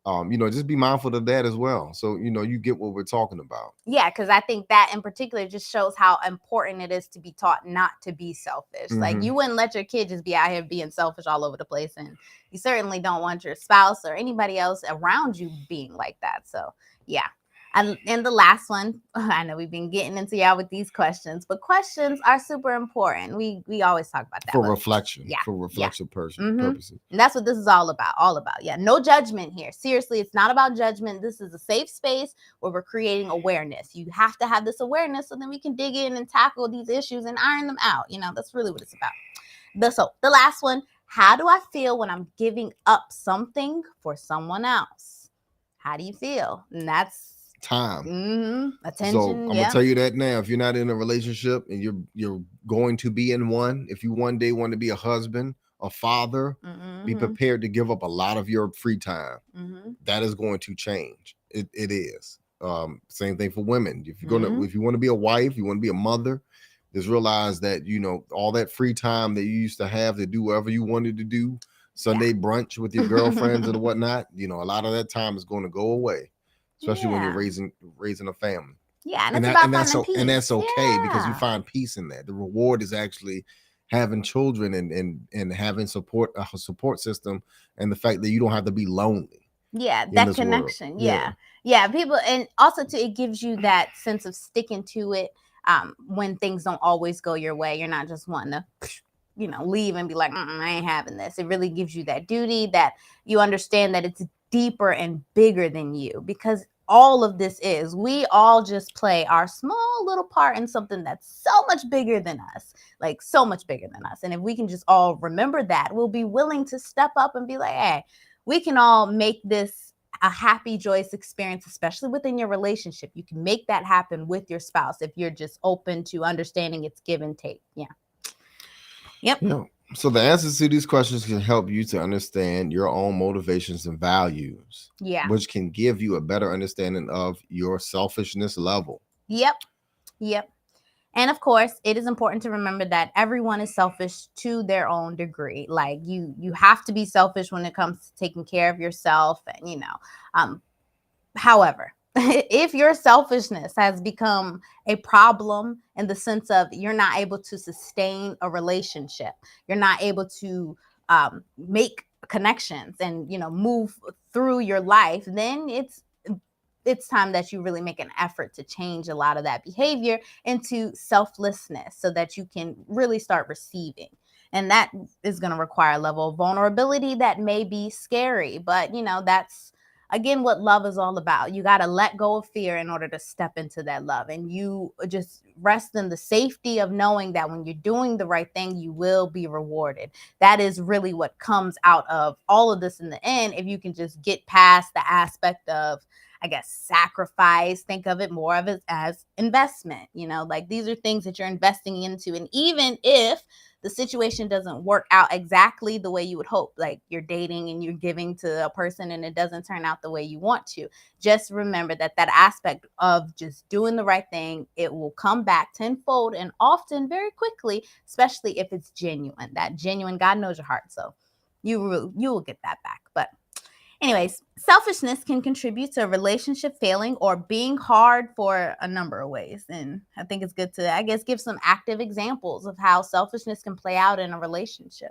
just be mindful of that as well. So, you get what we're talking about. Yeah, because I think that in particular just shows how important it is to be taught not to be selfish. Mm-hmm. Like, you wouldn't let your kid just be out here being selfish all over the place. And you certainly don't want your spouse or anybody else around you being like that. So, yeah. And the last one, I know we've been getting into y'all with these questions, but questions are super important. We always talk about that. For reflection. Yeah. For reflection Mm-hmm. purposes. And that's what this is all about. Yeah. No judgment here. Seriously, it's not about judgment. This is a safe space where we're creating awareness. You have to have this awareness so then we can dig in and tackle these issues and iron them out. That's really what it's about. So the last one, how do I feel when I'm giving up something for someone else? How do you feel? And that's time. Attention. So I'm gonna tell you that now. If you're not in a relationship and you're going to be in one, if you one day want to be a husband, a father, be prepared to give up a lot of your free time. That is going to change. It is. Same thing for women. If you're if you want to be a wife, you want to be a mother, just realize that all that free time that you used to have to do whatever you wanted to do, Sunday brunch with your girlfriends and whatnot, a lot of that time is going to go away. Especially when you're raising a family. Yeah, and that's okay because you find peace in that. The reward is actually having children and having a support system, and the fact that you don't have to be lonely. Yeah, that connection. Yeah, people, and also too, it gives you that sense of sticking to it when things don't always go your way. You're not just wanting to leave and be like, I ain't having this. It really gives you that duty, that you understand that it's deeper and bigger than you, because all of this is, we all just play our small little part in something that's so much bigger than us, like so much bigger than us. And if we can just all remember that, we'll be willing to step up and be like, hey, we can all make this a happy, joyous experience, especially within your relationship. You can make that happen with your spouse if you're just open to understanding it's give and take. Yep. So the answers to these questions can help you to understand your own motivations and values, which can give you a better understanding of your selfishness level. Yep. And of course, it is important to remember that everyone is selfish to their own degree. Like, you have to be selfish when it comes to taking care of yourself. And, however, if your selfishness has become a problem in the sense of you're not able to sustain a relationship, you're not able to make connections and, move through your life, then it's time that you really make an effort to change a lot of that behavior into selflessness so that you can really start receiving. And that is going to require a level of vulnerability that may be scary, but that's again what love is all about. You got to let go of fear in order to step into that love, and you just rest in the safety of knowing that when you're doing the right thing, you will be rewarded. That is really what comes out of all of this in the end. If you can just get past the aspect of, I guess, sacrifice, think of it more of it as investment. Like, these are things that you're investing into. And even if the situation doesn't work out exactly the way you would hope, like you're dating and you're giving to a person and it doesn't turn out the way you want to, just remember that aspect of just doing the right thing, it will come back tenfold and often very quickly, especially if it's genuine. That genuine, God knows your heart. So you will get that back. But anyways, selfishness can contribute to a relationship failing or being hard for a number of ways. And I think it's good to, I guess, give some active examples of how selfishness can play out in a relationship.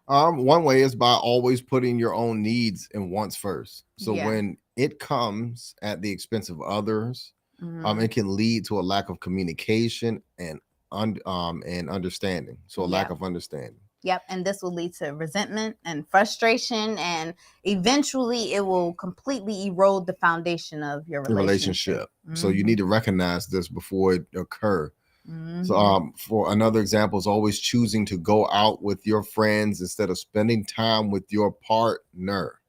One way is by always putting your own needs and wants first. So when it comes at the expense of others, it can lead to a lack of communication and understanding. So a lack of understanding. Yep. And this will lead to resentment and frustration. And eventually it will completely erode the foundation of your relationship. So you need to recognize this before it occurs. So for another example is always choosing to go out with your friends instead of spending time with your partner.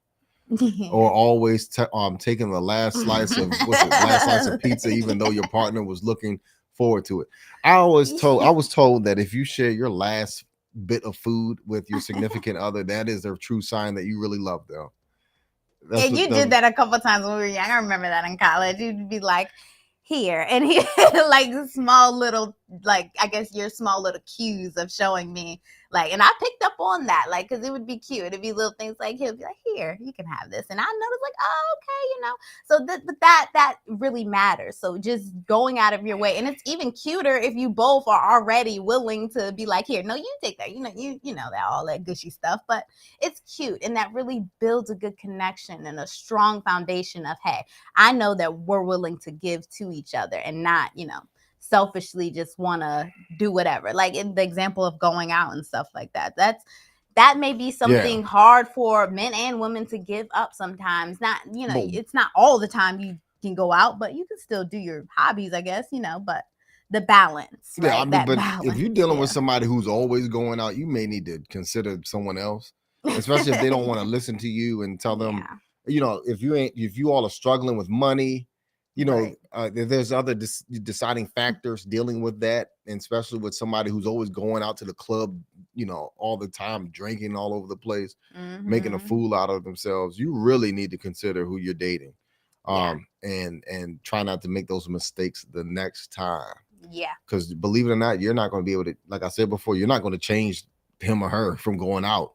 Or always taking the last slice of pizza, even though your partner was looking forward to it. I was told that if you share your last bit of food with your significant other, that is a true sign that you really love them. You did that a couple times when we were young. I remember that in college. You'd be like, here, and he like small little like, I guess your small little cues of showing me, like, and I picked up on that, like, because it would be cute. It'd be little things like he'll be like, here, you can have this. And I noticed like, oh, okay, so that really matters. So just going out of your way. And it's even cuter if you both are already willing to be like, here, no, you take that, you know that, all that gushy stuff, but it's cute. And that really builds a good connection and a strong foundation of, hey, I know that we're willing to give to each other and not, selfishly just want to do whatever. Like in the example of going out and stuff like that. That may be something hard for men and women to give up sometimes. Not, it's not all the time you can go out, but you can still do your hobbies, I guess, but the balance, right? Yeah, I mean, but if you're dealing with somebody who's always going out, you may need to consider someone else, especially if they don't want to listen to you and tell them, if you all are struggling with money, there's other deciding factors dealing with that, and especially with somebody who's always going out to the club, all the time, drinking all over the place, making a fool out of themselves. You really need to consider who you're dating, and try not to make those mistakes the next time. Yeah, because believe it or not, you're not going to be able to, like I said before, you're not going to change him or her from going out.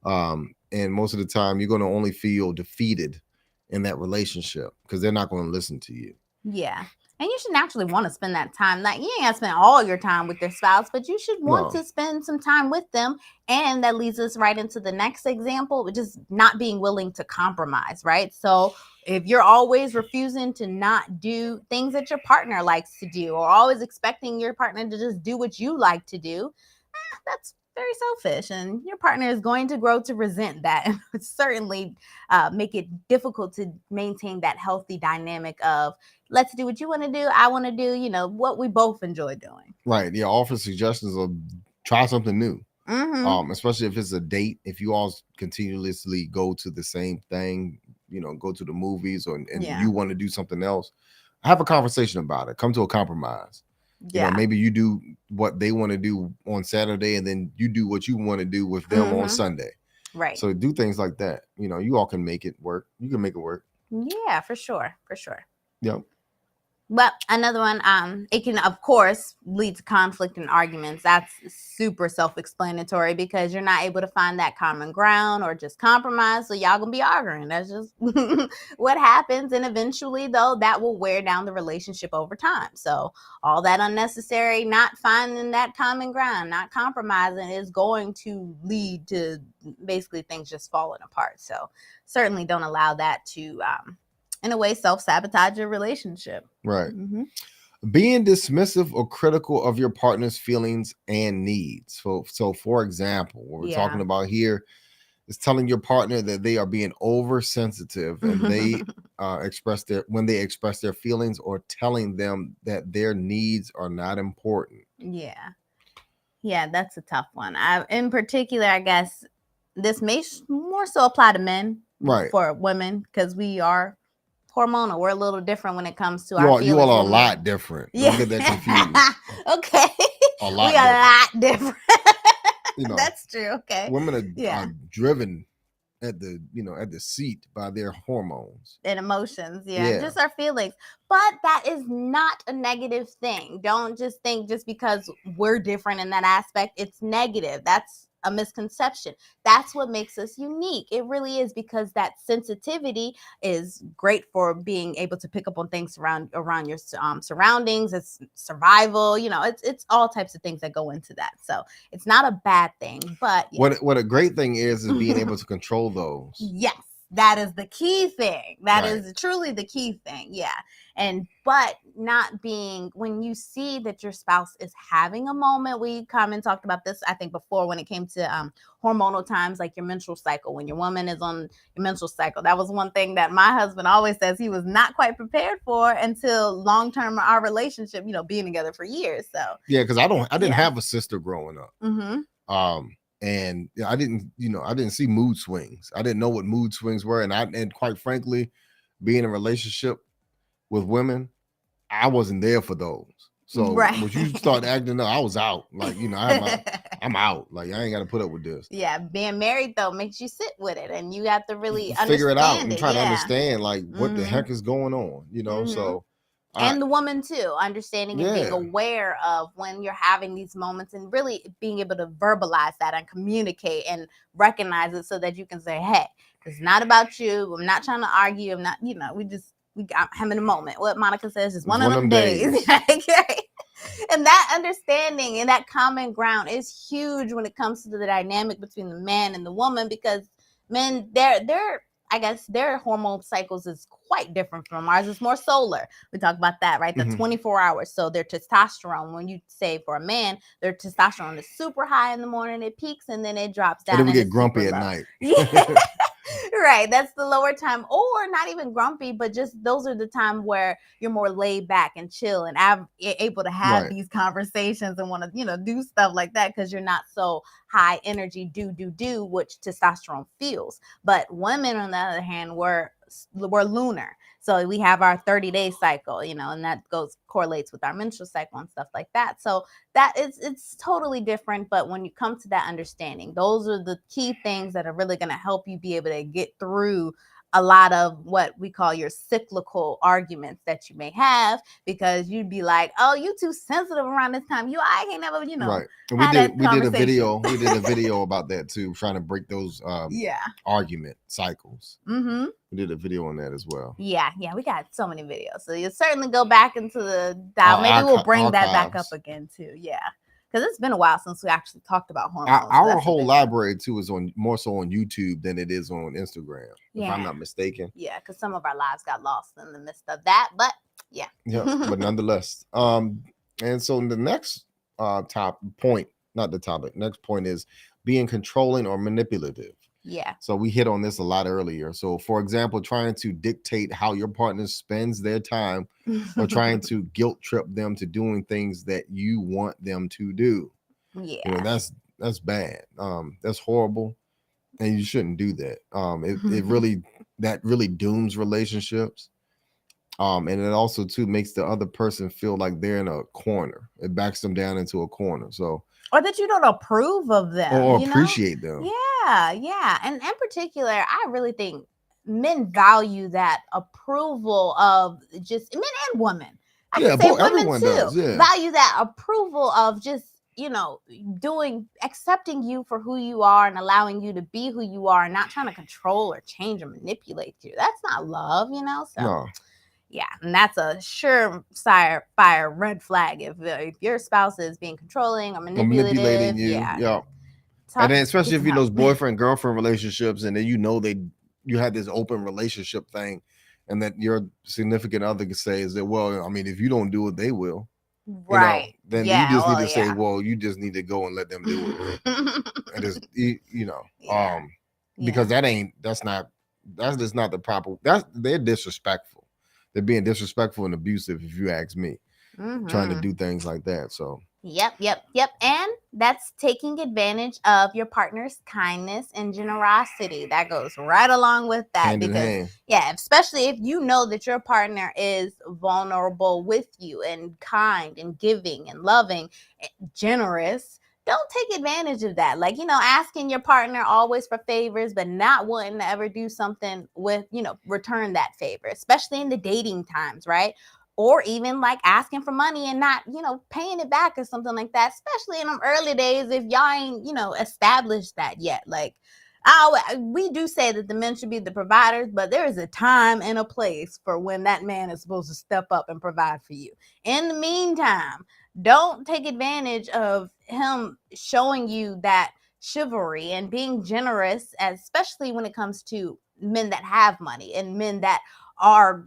And most of the time, you're going to only feel defeated in that relationship because they're not going to listen to you. Yeah. And you should naturally want to spend that time. Like, you ain't got to spend all your time with your spouse, but you should want to spend some time with them. And that leads us right into the next example, which is not being willing to compromise, right? So if you're always refusing to not do things that your partner likes to do, or always expecting your partner to just do what you like to do, that's very selfish, and your partner is going to grow to resent that, and would certainly make it difficult to maintain that healthy dynamic of, let's do what you want to do, I want to do, what we both enjoy doing. Right. Yeah. Offer suggestions or try something new. Especially if it's a date. If you all continuously go to the same thing, go to the movies, and you want to do something else, have a conversation about it. Come to a compromise. Maybe you do what they want to do on Saturday, and then you do what you want to do with them on Sunday. Right. So do things like that. You all can make it work. You can make it work. Yeah, for sure. Yep. But another one, it can, of course, lead to conflict and arguments. That's super self-explanatory because you're not able to find that common ground or just compromise. So y'all gonna be arguing. That's just what happens. And eventually, though, that will wear down the relationship over time. So all that unnecessary, not finding that common ground, not compromising, is going to lead to basically things just falling apart. So certainly don't allow that to in a way, self-sabotage your relationship. Right. Being dismissive or critical of your partner's feelings and needs. So for example, what we're talking about here is telling your partner that they are being oversensitive and they express their feelings, or telling them that their needs are not important. Yeah, that's a tough one. In particular, I guess this may more so apply to men, right? For women, because we are hormonal. We're a little different when it comes to our feelings. You all are a lot different. Don't get that confused. Okay. A lot different. That's true. Okay. Women are driven at the seat by their hormones and emotions. Just our feelings. But that is not a negative thing. Don't just think just because we're different in that aspect, it's negative. That's a misconception. That's what makes us unique. It really is, because that sensitivity is great for being able to pick up on things around your surroundings. It's survival. It's all types of things that go into that. So it's not a bad thing. But what a great thing is being able to control those. Yes. That is the key thing. That is truly the key thing. Yeah. But not being, when you see that your spouse is having a moment, we come and talked about this, I think, before, when it came to hormonal times, like your menstrual cycle, when your woman is on your menstrual cycle. That was one thing that my husband always says he was not quite prepared for until long-term our relationship, being together for years. So yeah, because I didn't have a sister growing up. And I didn't see mood swings. I didn't know what mood swings were. And quite frankly, being in a relationship with women, I wasn't there for those. So when you start acting up, I was out. Like, I'm out. Like, I ain't got to put up with this. Yeah. Being married, though, makes you sit with it, and you have to really figure it out and try to understand, like, what the heck is going on, So And the woman too, understanding and being Yeah. aware of when you're having these moments and really being able to verbalize that and communicate and recognize it so that you can say, hey, it's not about you. I'm not trying to argue. I'm not, we got having a moment. What Monica says is one of them days. And that understanding and that common ground is huge when it comes to the dynamic between the man and the woman, because men, I guess their hormone cycles is quite different from ours. It's more solar. We talk about that, right? The 24 hours. So their testosterone, when you say for a man, their testosterone is super high in the morning, it peaks, and then it drops down. And then we get grumpy at night. Yeah. Right. That's the lower time, or not even grumpy, but just those are the time where you're more laid back and chill and able to have these conversations and want to, do stuff like that because you're not so high energy, do, which testosterone feels. But women, on the other hand, we're lunar. So we have our 30-day cycle, and that correlates with our menstrual cycle and stuff like that. So that it's totally different. But when you come to that understanding, those are the key things that are really going to help you be able to get through a lot of what we call your cyclical arguments that you may have, because you'd be like, oh, you too sensitive around this time. I ain't never, right. And we did a video about that too, trying to break those argument cycles. Mm-hmm. We did a video on that as well. Yeah, we got so many videos. So you'll certainly go back into the dial. Maybe we'll bring that back up again too. Yeah. Because it's been a while since we actually talked about hormones. Our whole library too is more so on YouTube than it is on Instagram, if I'm not mistaken. Yeah, because some of our lives got lost in the midst of that, but yeah. But nonetheless, and so the next next point is being controlling or manipulative. Yeah. So we hit on this a lot earlier. So, for example, trying to dictate how your partner spends their time or trying to guilt trip them to doing things that you want them to do. Yeah. That's bad. That's horrible. And you shouldn't do that. It really dooms relationships. And it also too makes the other person feel like they're in a corner. It backs them down into a corner. So, or that you don't approve of them or appreciate them. Yeah. And in particular, I really think men value that approval of just men and women. I can say women too does, value that approval of just, accepting you for who you are and allowing you to be who you are and not trying to control or change or manipulate you. That's not love, So. No. Yeah, and that's a surefire red flag if your spouse is being controlling or manipulating you. Yeah. And then especially if you're those boyfriend-girlfriend relationships, and then you had this open relationship thing, and that your significant other could say is that, well, I mean, if you don't do it, they will. Right. Then you just need to say, well, you just need to go and let them do it. And just because that's just not the proper. They're disrespectful. They're being disrespectful and abusive, if you ask me, trying to do things like that. So. Yep. And that's taking advantage of your partner's kindness and generosity. That goes right along with that. Hand in hand. Especially if you know that your partner is vulnerable with you and kind and giving and loving, generous. Don't take advantage of that. Like, asking your partner always for favors, but not wanting to ever do something with, return that favor, especially in the dating times, right? Or even like asking for money and not, paying it back or something like that, especially in them early days if y'all ain't, established that yet. Like, we do say that the men should be the providers, but there is a time and a place for when that man is supposed to step up and provide for you. In the meantime, don't take advantage of him showing you that chivalry and being generous, especially when it comes to men that have money and men that are,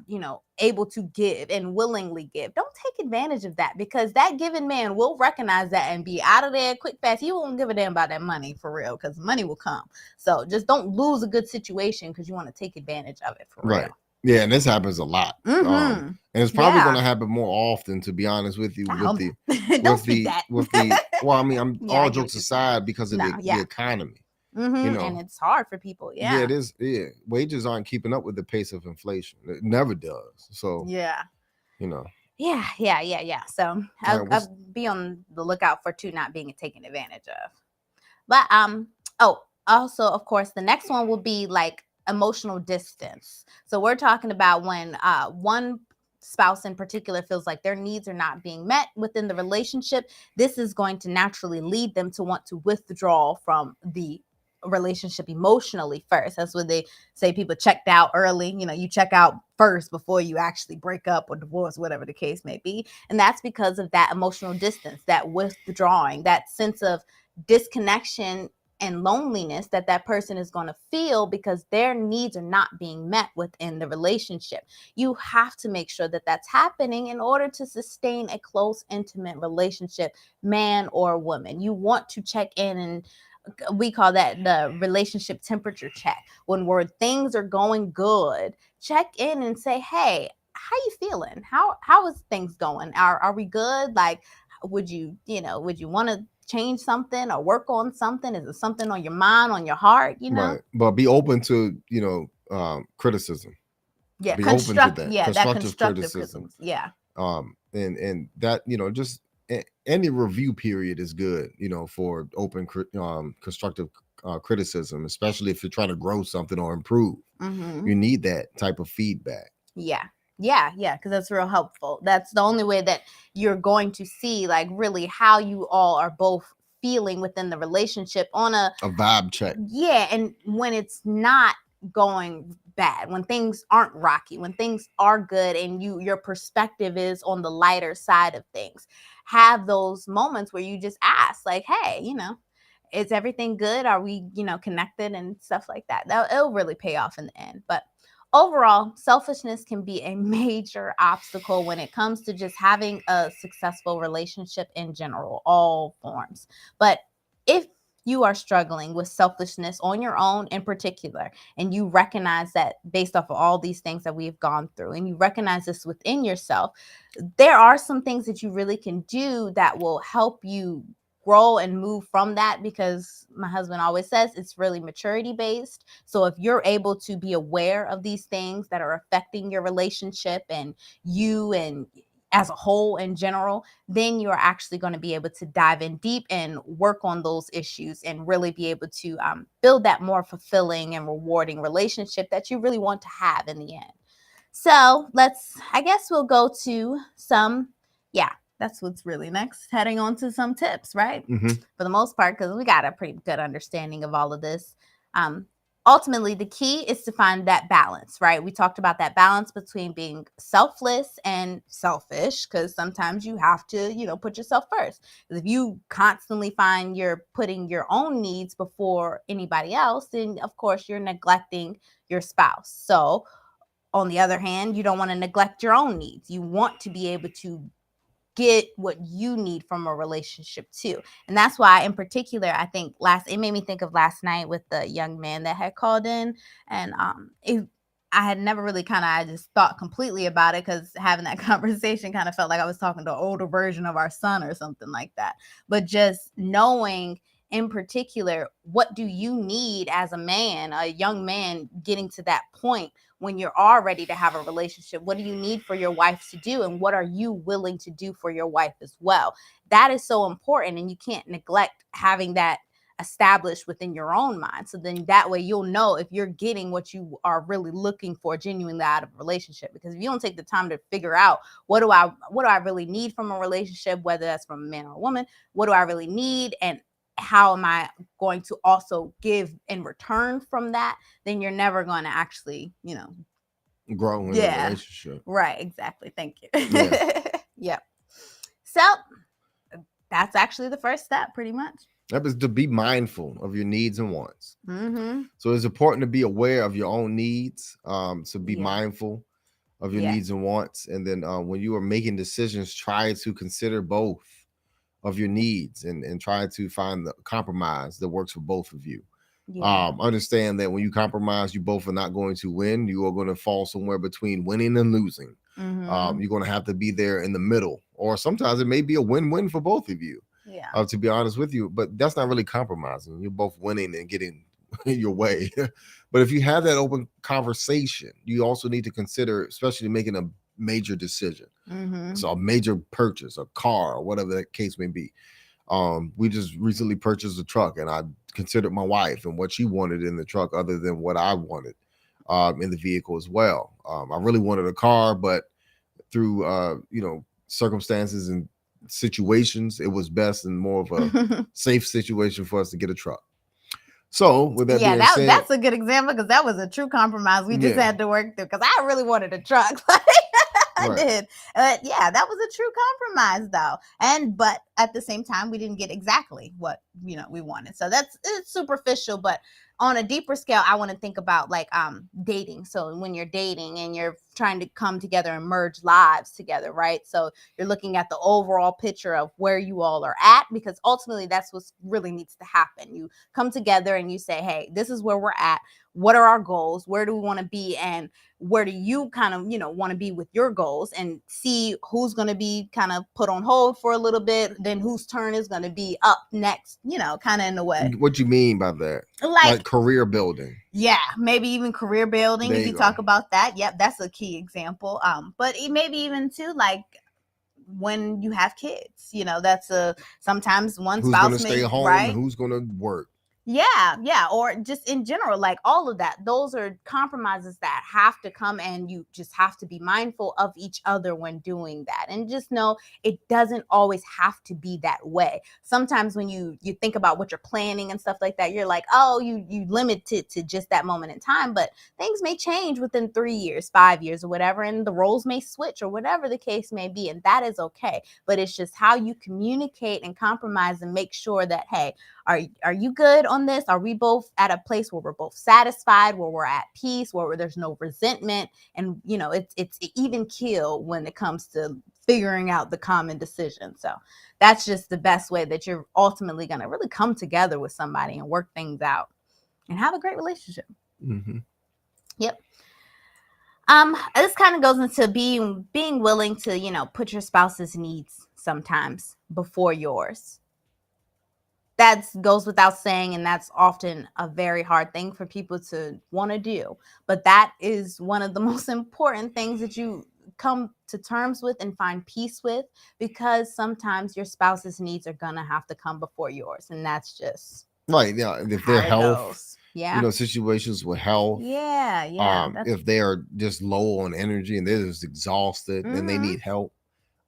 able to give and willingly give. Don't take advantage of that, because that given man will recognize that and be out of there quick, fast. He won't give a damn about that money for real, because money will come. So just don't lose a good situation because you want to take advantage of it for real. Yeah, and this happens a lot. And it's probably going to happen more often, to be honest with you. Well, I mean, I'm all jokes aside, because of the economy. And it's hard for people. Yeah, it is. Yeah, wages aren't keeping up with the pace of inflation. It never does. So Yeah. So I'll be on the lookout for not being taken advantage of. But also, of course, the next one will be like emotional distance. So we're talking about when one spouse in particular feels like their needs are not being met within the relationship, this is going to naturally lead them to want to withdraw from the relationship emotionally first. That's what they say, people checked out early. You check out first before you actually break up or divorce, whatever the case may be. And that's because of that emotional distance, that withdrawing, that sense of disconnection and loneliness that person is going to feel because their needs are not being met within the relationship. You have to make sure that that's happening in order to sustain a close, intimate relationship, man or woman. You want to check in, and we call that the relationship temperature check. When things are going good, check in and say, hey, how you feeling? How is things going? Are we good? Like, would you want to change something or work on something? Is it something on your mind, on your heart? Right. But be open to criticism. Yeah, be open to that. Yeah, constructive criticism. Yeah. And that just any review period is good, for open constructive criticism, especially if you're trying to grow something or improve. You need that type of feedback. Yeah, because that's real helpful. That's the only way that you're going to see, like, really how you all are both feeling within the relationship on a vibe check. Yeah, and when it's not going bad, when things aren't rocky, when things are good and your perspective is on the lighter side of things, have those moments where you just ask, like, hey, is everything good? Are we, connected and stuff like that? It'll really pay off in the end. But overall, selfishness can be a major obstacle when it comes to just having a successful relationship in general, all forms. But if you are struggling with selfishness on your own in particular, and you recognize that based off of all these things that we've gone through, and you recognize this within yourself, there are some things that you really can do that will help you grow and move from that, because my husband always says it's really maturity based. So if you're able to be aware of these things that are affecting your relationship and you and as a whole in general, then you're actually going to be able to dive in deep and work on those issues and really be able to build that more fulfilling and rewarding relationship that you really want to have in the end. So I guess we'll go to that's what's really next, heading on to some tips, right? For the most part, because we got a pretty good understanding of all of this. Ultimately, the key is to find that balance, right? We talked about that balance between being selfless and selfish, because sometimes you have to, put yourself first. If you constantly find you're putting your own needs before anybody else, then of course you're neglecting your spouse. So on the other hand, you don't want to neglect your own needs. You want to be able to get what you need from a relationship too. And that's why in particular, I think it made me think of last night with the young man that had called in, and I had never really I just thought completely about it, because having that conversation kind of felt like I was talking to an older version of our son or something like that. But just knowing in particular, what do you need as a man, a young man getting to that point when you're all ready to have a relationship? What do you need for your wife to do? And what are you willing to do for your wife as well? That is so important. And you can't neglect having that established within your own mind. So then that way you'll know if you're getting what you are really looking for genuinely out of a relationship. Because if you don't take the time to figure out what do I really need from a relationship, whether that's from a man or a woman, what do I really need, and how am I going to also give in return from that, then you're never going to actually, grow in a relationship. Right. Exactly. Thank you. Yeah. Yep. So that's actually the first step, pretty much. That is to be mindful of your needs and wants. So it's important to be aware of your own needs. So be mindful of your needs and wants. And then when you are making decisions, try to consider both of your needs and try to find the compromise that works for both of you. Understand that when you compromise, you both are not going to win. You are going to fall somewhere between winning and losing. You're going to have to be there in the middle, or sometimes it may be a win-win for both of you. To be honest with you, but that's not really compromising. You're both winning and getting your way. But if you have that open conversation, you also need to consider, especially making a major decision. So a major purchase, a car, or whatever that case may be. We just recently purchased a truck, and I considered my wife and what she wanted in the truck other than what I wanted in the vehicle as well. I really wanted a car, but through circumstances and situations, it was best and more of a safe situation for us to get a truck. So with that being said, that's a good example, because that was a true compromise we just had to work through, because I really wanted a truck. I did. That was a true compromise though. But at the same time, we didn't get exactly what we wanted. So it's superficial, but on a deeper scale, I want to think about like dating. So when you're dating and you're trying to come together and merge lives together, right? So you're looking at the overall picture of where you all are at, because ultimately that's what really needs to happen. You come together and you say, hey, this is where we're at. What are our goals? Where do we want to be? And where do you kind of, want to be with your goals, and see who's going to be kind of put on hold for a little bit, then whose turn is going to be up next, kind of in a way. What you mean by that? Like career building. Yeah, maybe even career building. If you talk about that, yep, that's a key example. But maybe even too, like when you have kids, that's sometimes one who's spouse going to stay home, right? And who's going to work. Yeah, or just in general, like all of that. Those are compromises that have to come, and you just have to be mindful of each other when doing that. And just know it doesn't always have to be that way. Sometimes when you think about what you're planning and stuff like that, you're like, oh, you limit it to just that moment in time, but things may change within 3 years, 5 years, or whatever, and the roles may switch, or whatever the case may be, and that is okay. But it's just how you communicate and compromise and make sure that, hey, are you good on this? Are we both at a place where we're both satisfied, where we're at peace, where there's no resentment? And it's even keel when it comes to figuring out the common decision. So that's just the best way that you're ultimately going to really come together with somebody and work things out and have a great relationship. Mm-hmm. Yep. This kind of goes into being willing to put your spouse's needs sometimes before yours. That goes without saying, and that's often a very hard thing for people to want to do. But that is one of the most important things that you come to terms with and find peace with, because sometimes your spouse's needs are going to have to come before yours. And that's just right. Yeah. If their health, situations with health. If they are just low on energy and they're just exhausted and they need help.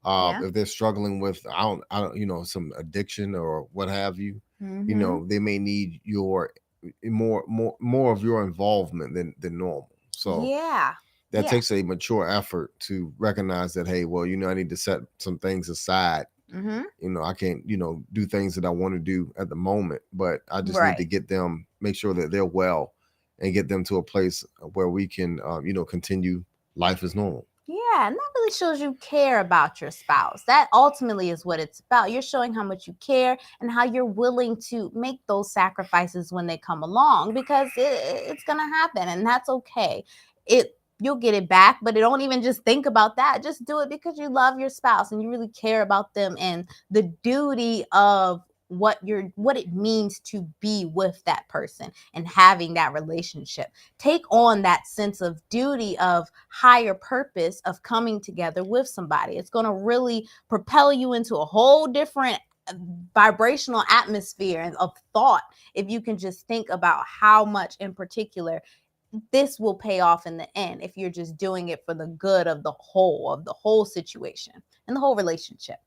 If they're struggling with I don't some addiction or what have you, they may need your more of your involvement than normal. So that takes a mature effort to recognize that, hey, well, I need to set some things aside. I can't do things that I want to do at the moment, but I just need to get them, make sure that they're well, and get them to a place where we can continue life as normal. Yeah, and that really shows you care about your spouse. That ultimately is what it's about. You're showing how much you care and how you're willing to make those sacrifices when they come along, because it's going to happen, and that's okay. You'll get it back, but don't even just think about that. Just do it because you love your spouse and you really care about them and the duty of what it means to be with that person and having that relationship. Take on that sense of duty, of higher purpose, of coming together with somebody. It's going to really propel you into a whole different vibrational atmosphere of thought, if you can just think about how much in particular this will pay off in the end, if you're just doing it for the good of the whole situation and the whole relationship.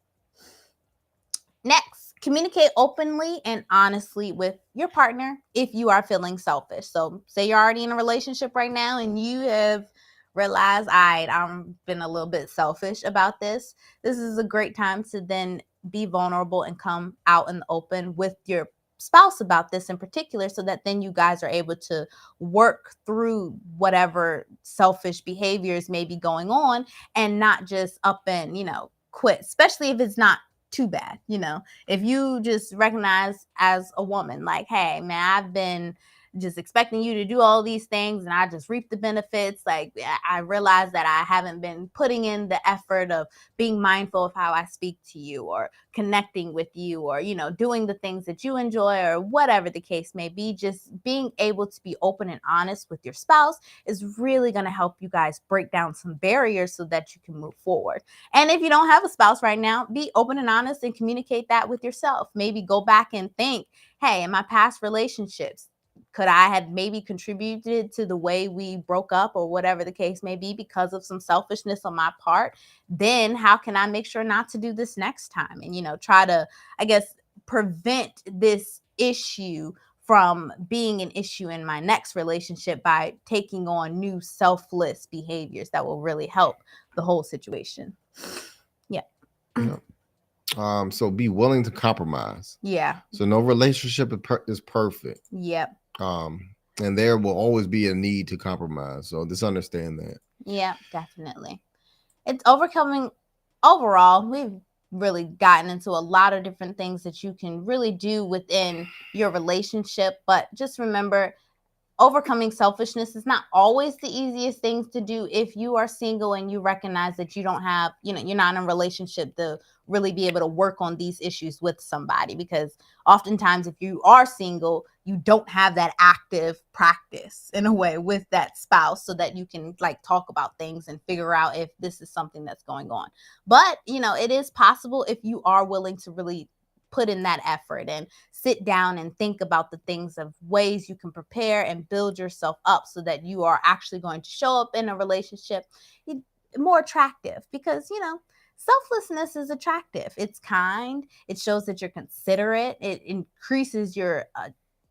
Next, communicate openly and honestly with your partner if you are feeling selfish. So say you're already in a relationship right now and you have realized, I've been a little bit selfish about this. This is a great time to then be vulnerable and come out in the open with your spouse about this in particular, so that then you guys are able to work through whatever selfish behaviors may be going on, and not just up and quit, especially if it's not too bad. If you just recognize as a woman, like, hey man, I've been just expecting you to do all these things and I just reap the benefits. Like, I realize that I haven't been putting in the effort of being mindful of how I speak to you, or connecting with you, or doing the things that you enjoy, or whatever the case may be. Just being able to be open and honest with your spouse is really going to help you guys break down some barriers so that you can move forward. And if you don't have a spouse right now, be open and honest and communicate that with yourself. Maybe go back and think, hey, in my past relationships, could I have maybe contributed to the way we broke up or whatever the case may be because of some selfishness on my part? Then how can I make sure not to do this next time? And, try to, I guess, prevent this issue from being an issue in my next relationship by taking on new selfless behaviors that will really help the whole situation. Yeah. So be willing to compromise. Yeah. So no relationship is perfect. Yep. And there will always be a need to compromise. So just understand that. Yeah, definitely. It's overcoming. Overall, we've really gotten into a lot of different things that you can really do within your relationship. But just remember, overcoming selfishness is not always the easiest things to do if you are single and you recognize that you don't have, you're not in a relationship to really be able to work on these issues with somebody. Because oftentimes if you are single, you don't have that active practice in a way with that spouse so that you can talk about things and figure out if this is something that's going on. But, it is possible if you are willing to really put in that effort and sit down and think about the things of ways you can prepare and build yourself up so that you are actually going to show up in a relationship more attractive. Because, selflessness is attractive. It's kind. It shows that you're considerate. It increases your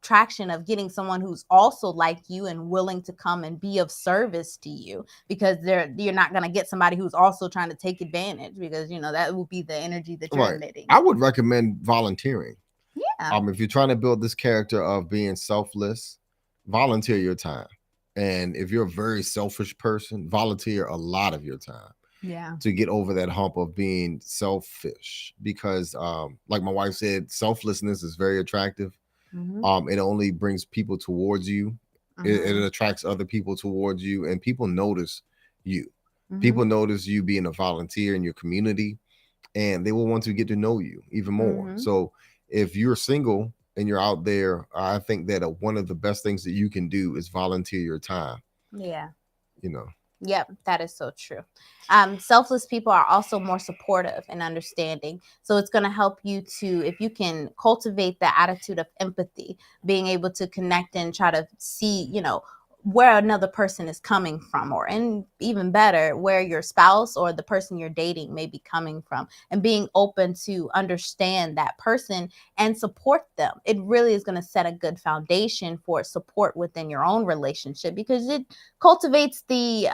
attraction of getting someone who's also like you and willing to come and be of service to you, because you're not going to get somebody who's also trying to take advantage, because that will be the energy that you're emitting. I would recommend volunteering. Yeah. If you're trying to build this character of being selfless, volunteer your time. And if you're a very selfish person, volunteer a lot of your time. Yeah. To get over that hump of being selfish, because like my wife said, selflessness is very attractive. Mm-hmm. It only brings people towards you. Mm-hmm. It attracts other people towards you, and people notice you. Mm-hmm. People notice you being a volunteer in your community, and they will want to get to know you even more. Mm-hmm. So if you're single and you're out there, I think that one of the best things that you can do is volunteer your time. Yeah. Yep, that is so true. Selfless people are also more supportive and understanding. So it's going to help you to, if you can cultivate the attitude of empathy, being able to connect and try to see, where another person is coming from, and even better, where your spouse or the person you're dating may be coming from, and being open to understand that person and support them. It really is going to set a good foundation for support within your own relationship, because it cultivates the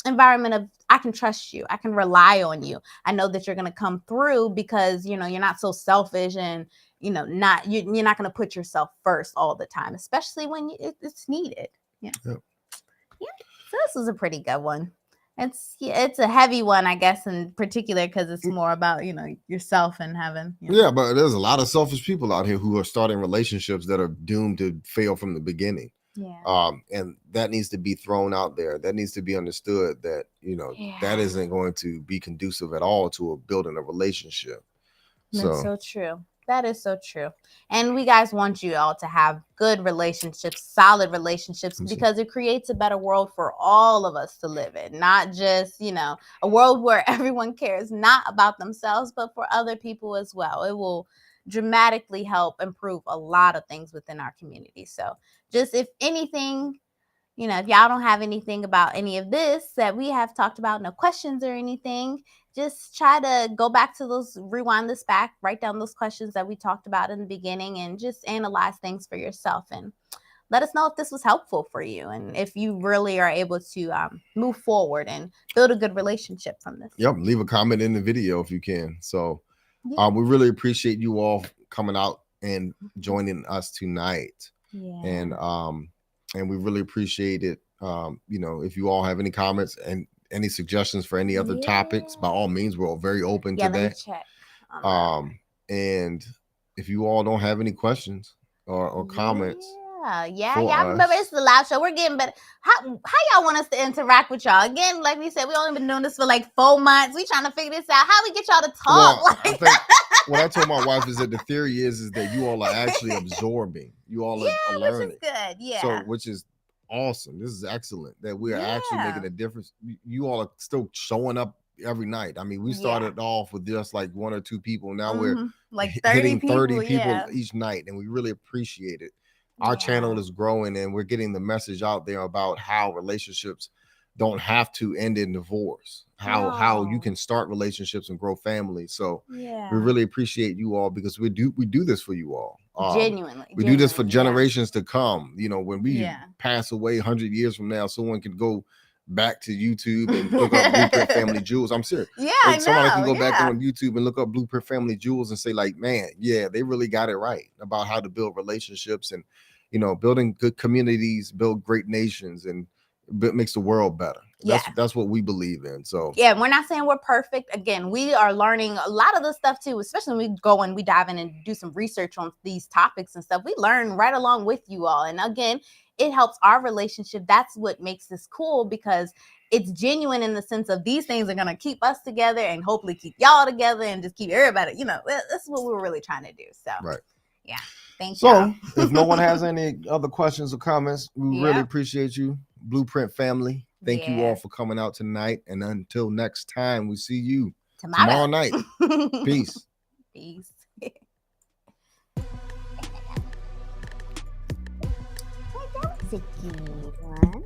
environment of, I can trust you, I can rely on you, I know that you're going to come through, because you're not so selfish, and you're not going to put yourself first all the time, especially when it's needed. Yeah. So this was a pretty good one. It's a heavy one, I guess, in particular, because it's more about yourself and having. Yeah, but there's a lot of selfish people out here who are starting relationships that are doomed to fail from the beginning. Yeah. And that needs to be thrown out there. That needs to be understood that that isn't going to be conducive at all to building a relationship. That's so true. That is so true. And we guys want you all to have good relationships, solid relationships, because it creates a better world for all of us to live in. Not just, a world where everyone cares not about themselves, but for other people as well. It will dramatically help improve a lot of things within our community. So just, if anything, if y'all don't have anything about any of this that we have talked about, no questions or anything, just try to go back to rewind this back, write down those questions that we talked about in the beginning, and just analyze things for yourself, and let us know if this was helpful for you, and if you really are able to move forward and build a good relationship from this. Yep. Leave a comment in the video if you can. So we really appreciate you all coming out and joining us tonight. Yeah. And we really appreciate it. If you all have any comments and any suggestions for any other topics, by all means, we're all very open to that. Let me check. And if you all don't have any questions or comments. Yeah. Remember, it's the live show. We're getting better. How y'all want us to interact with y'all? Again, like we said, we only been doing this for like 4 months. We trying to figure this out. How we get y'all to talk? Well, I think what I told my wife is that the theory is that you all are actually absorbing. You all are learning. Which is good. Yeah. So, which is awesome. This is excellent that we are actually making a difference. You all are still showing up every night. I mean, we started off with just like 1 or 2 people. Now we're like 30 people each night, and we really appreciate it. Our channel is growing, and we're getting the message out there about how relationships don't have to end in divorce. How you can start relationships and grow families. So we really appreciate you all, because we do this for you all. Genuinely. We do this for generations to come. You know, when we pass away 100 years from now, someone can go back to YouTube and look up Blueprint Family Jewels. I'm serious. Yeah, like somebody can go back on YouTube and look up Blueprint Family Jewels and say, like, man, yeah, they really got it right about how to build relationships, and, you know, building good communities, build great nations, and makes the world better. That's what we believe in. So we're not saying we're perfect. Again, we are learning a lot of the stuff too, especially when we go and we dive in and do some research on these topics and stuff. We learn right along with you all. And again, it helps our relationship. That's what makes this cool, because it's genuine in the sense of these things are going to keep us together and hopefully keep y'all together and just keep everybody, you know, that's what we're really trying to do. So, yeah. Thank you. So if no one has any other questions or comments, we really appreciate you, Blueprint family. Thank you all for coming out tonight. And until next time, we see you tomorrow night. Peace. Peace. That was a good one.